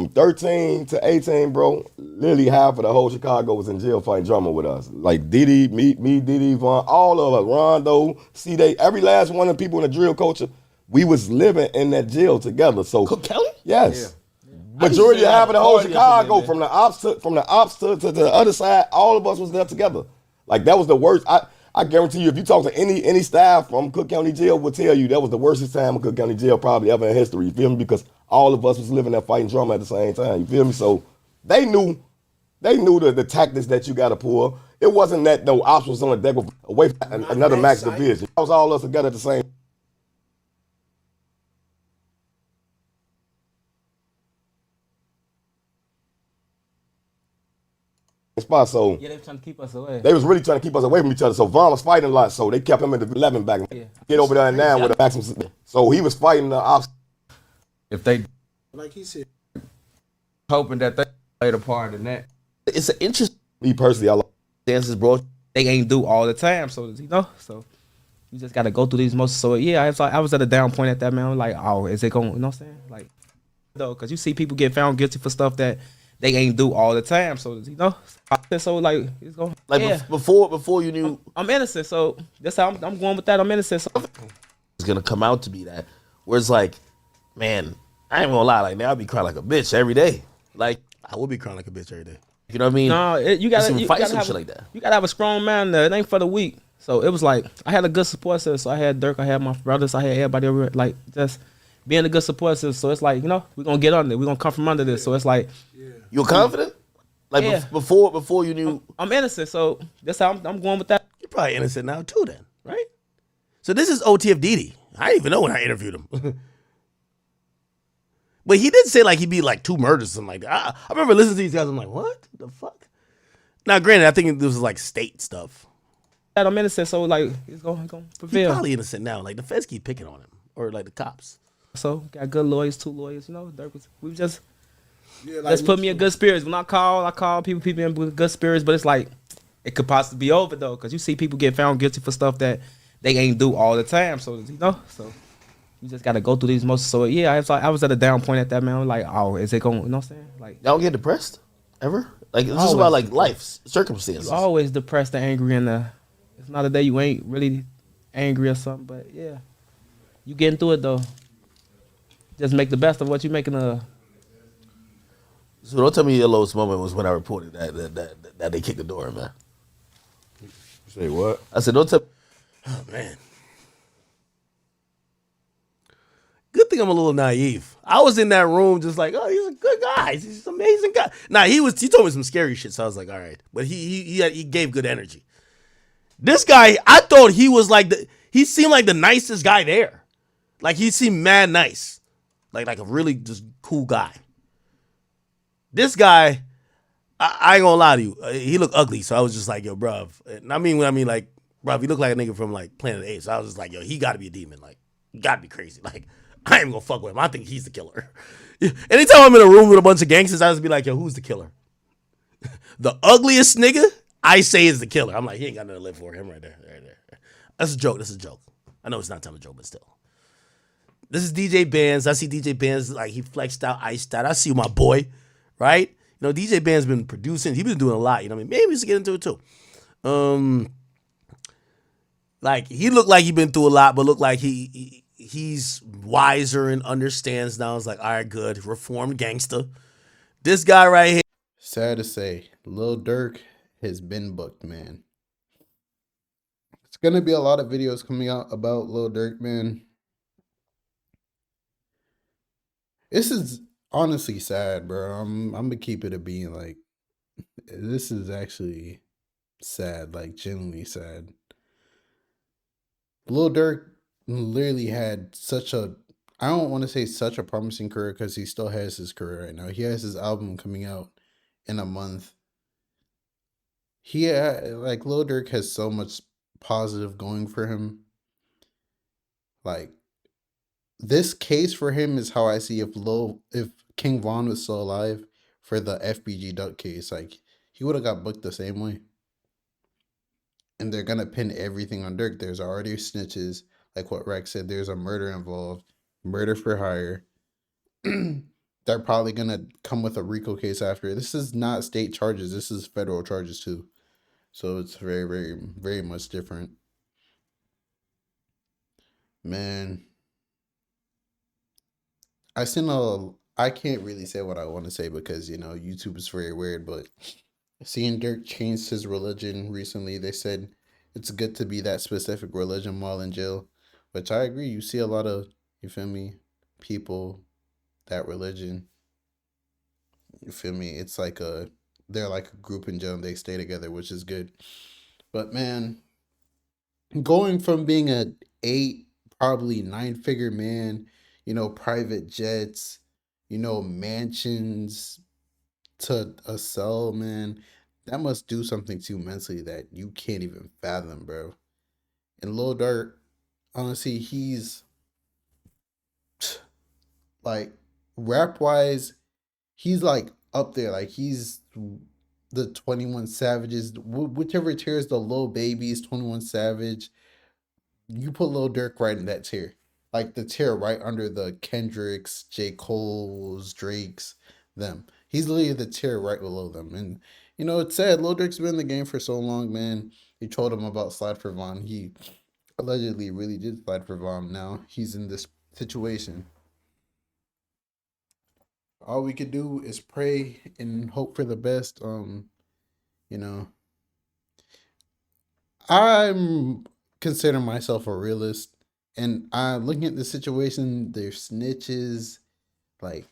Speaker 11: 13 to 18, bro. Literally half of the whole Chicago was in jail fighting drama with us. Like Didi, me, Didi, Von, all of us. Rondo, C-Day, every last one of the people in the drill culture, we was living in that jail together. So
Speaker 1: Cook Kelly?
Speaker 11: Yes.
Speaker 1: Yeah.
Speaker 11: Majority of half of the whole Chicago, from the ops to the other side, all of us was there together. Like that was the worst. I guarantee you, if you talk to any staff from Cook County Jail, will tell you that was the worstest time in Cook County Jail probably ever in history. You feel me? Because all of us was living that fighting drama at the same time. You feel me? So they knew the tactics that you got to pull. It wasn't that no ops was on the deck away from another max division. It was all us together at the same. Spot, so
Speaker 10: yeah, they were trying to keep us away.
Speaker 11: They was really trying to keep us away from each other. So Vaughn was fighting a lot, so they kept him in the 11 back. Yeah. Get over there now with a maximum. So he was fighting the ops.
Speaker 10: If they,
Speaker 3: like he said,
Speaker 10: hoping that they played a part in that.
Speaker 1: It's an interesting.
Speaker 11: Me personally, I like
Speaker 1: dances, bro.
Speaker 10: They ain't do all the time, so so you just got to go through these motions. So yeah, I was at a down point at that, man. Like, oh, is it going? You know what I'm saying? Like, though, because you see people get found guilty for stuff that they ain't do all the time. So so like it's going
Speaker 1: like
Speaker 10: yeah.
Speaker 1: before you knew
Speaker 10: I'm innocent. So that's how I'm going with that. I'm innocent. So
Speaker 1: it's gonna come out to be that. Where it's like, man, I ain't gonna lie. Like now I be crying like a bitch every day. Like I will be crying like a bitch every day. You know what I mean?
Speaker 10: No, you gotta
Speaker 1: fight some
Speaker 10: have
Speaker 1: shit like that.
Speaker 10: You gotta have a strong man there. It ain't for the weak. So it was like I had a good support system. So I had Durk, I had my brothers, I had everybody over. Like just being a good support system. So it's like, you know, we're gonna get under it. We're gonna come from under this. So it's like,
Speaker 1: You're confident? Like
Speaker 10: Yeah.
Speaker 1: before you knew.
Speaker 10: I'm innocent. So that's how I'm going with that.
Speaker 1: You're probably innocent now too, then, right? So this is OTF Didi. I didn't even know when I interviewed him. But he did say like he'd be like 2 murders or something like that. I remember listening to these guys. I'm like, what the fuck? Now, granted, I think this was like state stuff.
Speaker 10: I'm innocent. So like, it's gonna
Speaker 1: He's
Speaker 10: prevail.
Speaker 1: probably innocent now. Like the feds keep picking on him, or like the cops.
Speaker 10: So got good lawyers, 2 lawyers. You know, we just
Speaker 11: Yeah, like,
Speaker 10: let's put me in good spirits. When I call people in with good spirits. But it's like it could possibly be over though, because you see people get found guilty for stuff that they ain't do all the time. So you know, so you just gotta go through these emotions. So yeah, I was at a down point at that, man. Like, oh, is it going? You know what I'm saying? Like,
Speaker 1: Y'all get depressed ever? Like it's just about like life circumstances.
Speaker 10: you always depressed and angry, and it's not a day you ain't really angry or something. But yeah, you getting through it though. Just make the best of what you making of.
Speaker 1: So don't tell me your lowest moment was when I reported that they kicked the door, man.
Speaker 11: Say what?
Speaker 1: I said, don't tell. Oh man. Good thing I'm a little naive. I was in that room just like, oh, he's a good guy. He's an amazing guy. Nah, he told me some scary shit, so I was like, all right. But he gave good energy. This guy, I thought he was like he seemed like the nicest guy there. Like he seemed mad nice. Like a really just cool guy. This guy, I ain't gonna lie to you. He looked ugly, so I was just like, yo, bruv. And I mean, like, bruv, he looked like a nigga from like Planet of the Apes. So I was just like, yo, he gotta be a demon. Like, he gotta be crazy. Like, I ain't gonna fuck with him. I think he's the killer. Anytime I'm in a room with a bunch of gangsters, I just be like, yo, who's the killer? The ugliest nigga, I say is the killer. I'm like, he ain't got nothing to live for. Him right there. That's a joke. I know it's not time to joke, but still. This is DJ Bands. I see DJ Bands like he flexed out, iced out. I see my boy, right? You know, DJ Band's been producing. He's been doing a lot. You know what I mean? Maybe we should get into it too. Like he looked like he been through a lot, but looked like he's wiser and understands now. It's like, all right, good, reformed gangster. This guy right here.
Speaker 12: Sad to say, Lil Durk has been booked, man. It's gonna be a lot of videos coming out about Lil Durk, man. This is honestly sad, bro. I'm gonna keep it a being. Like, this is actually sad, like genuinely sad. Lil Durk literally had I don't want to say such a promising career, because he still has his career right now. He has his album coming out in a month. Like, Lil Durk has so much positive going for him. Like, this case for him is how I see if King Von was still alive for the FBG Duck case. Like, he would have got booked the same way. And they're gonna pin everything on Durk. There's already snitches, like what Rex said. There's a murder involved, murder for hire. They're probably gonna come with a RICO case after. This is not state charges. This is federal charges too. So it's very, very, very much different. Man, I can't really say what I want to say, because, you know, YouTube is very weird, but seeing Durk change his religion recently, they said it's good to be that specific religion while in jail, which I agree. You see a lot of, you feel me, people, that religion, you feel me, it's like they're like a group in jail and they stay together, which is good. But man, going from being a 8, probably 9-figure man, you know, private jets, you know, mansions, to a cell, man, that must do something to you mentally that you can't even fathom, bro. And Lil Durk, honestly, he's like, rap wise, he's like up there. Like, he's the 21 Savages, whichever tier is the Lil Babies, 21 Savage. You put Lil Durk right in that tier. Like, the tier right under the Kendricks, J. Cole's, Drake's, them. He's literally the tier right below them. And, you know, it's sad. Lil Durk's been in the game for so long, man. He told him about Slide for Von. He allegedly really did slide for Von. Now he's in this situation. All we could do is pray and hope for the best. You know, I'm considering myself a realist, And looking at the situation, there's snitches, like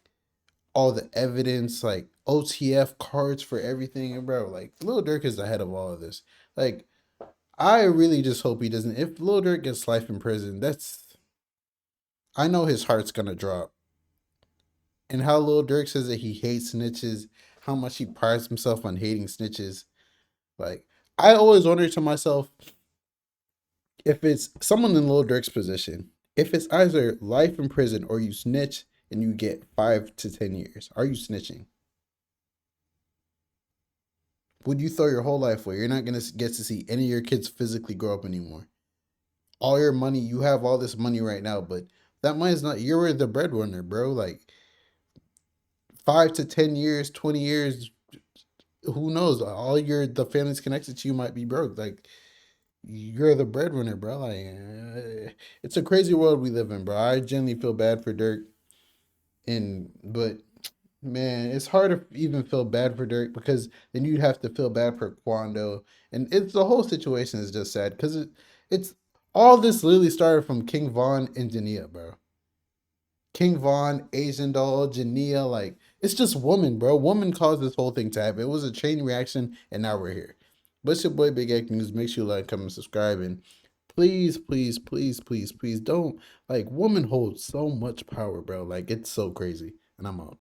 Speaker 12: all the evidence, like OTF cards for everything, and bro, like Lil Durk is the head of all of this. Like, I really just hope he doesn't. If Lil Durk gets life in prison, I know his heart's gonna drop. And how Lil Durk says that he hates snitches, how much he prides himself on hating snitches. Like, I always wonder to myself, if it's someone in Lil Durk's position, if it's either life in prison or you snitch and you get 5 to 10 years, are you snitching? Would you throw your whole life away? You're not going to get to see any of your kids physically grow up anymore. All your money, you have all this money right now, but that money is not, you're the breadwinner, bro. Like, 5 to 10 years, 20 years, who knows? The family's connected to you might be broke. Like, you're the breadwinner, bro. Like, it's a crazy world we live in, bro. I genuinely feel bad for Durk. But man, it's hard to even feel bad for Durk, because then you'd have to feel bad for Quando, and the whole situation is just sad, because it's all this literally started from King Von and Jania, bro. King Von, Asian Doll, Jania, like, it's just woman, bro. Woman caused this whole thing to happen. It was a chain reaction, and now we're here. But it's your boy Big X News. Make sure you like, comment, subscribe, and please, please, please, please, please don't, like, woman holds so much power, bro. Like, it's so crazy. And I'm out.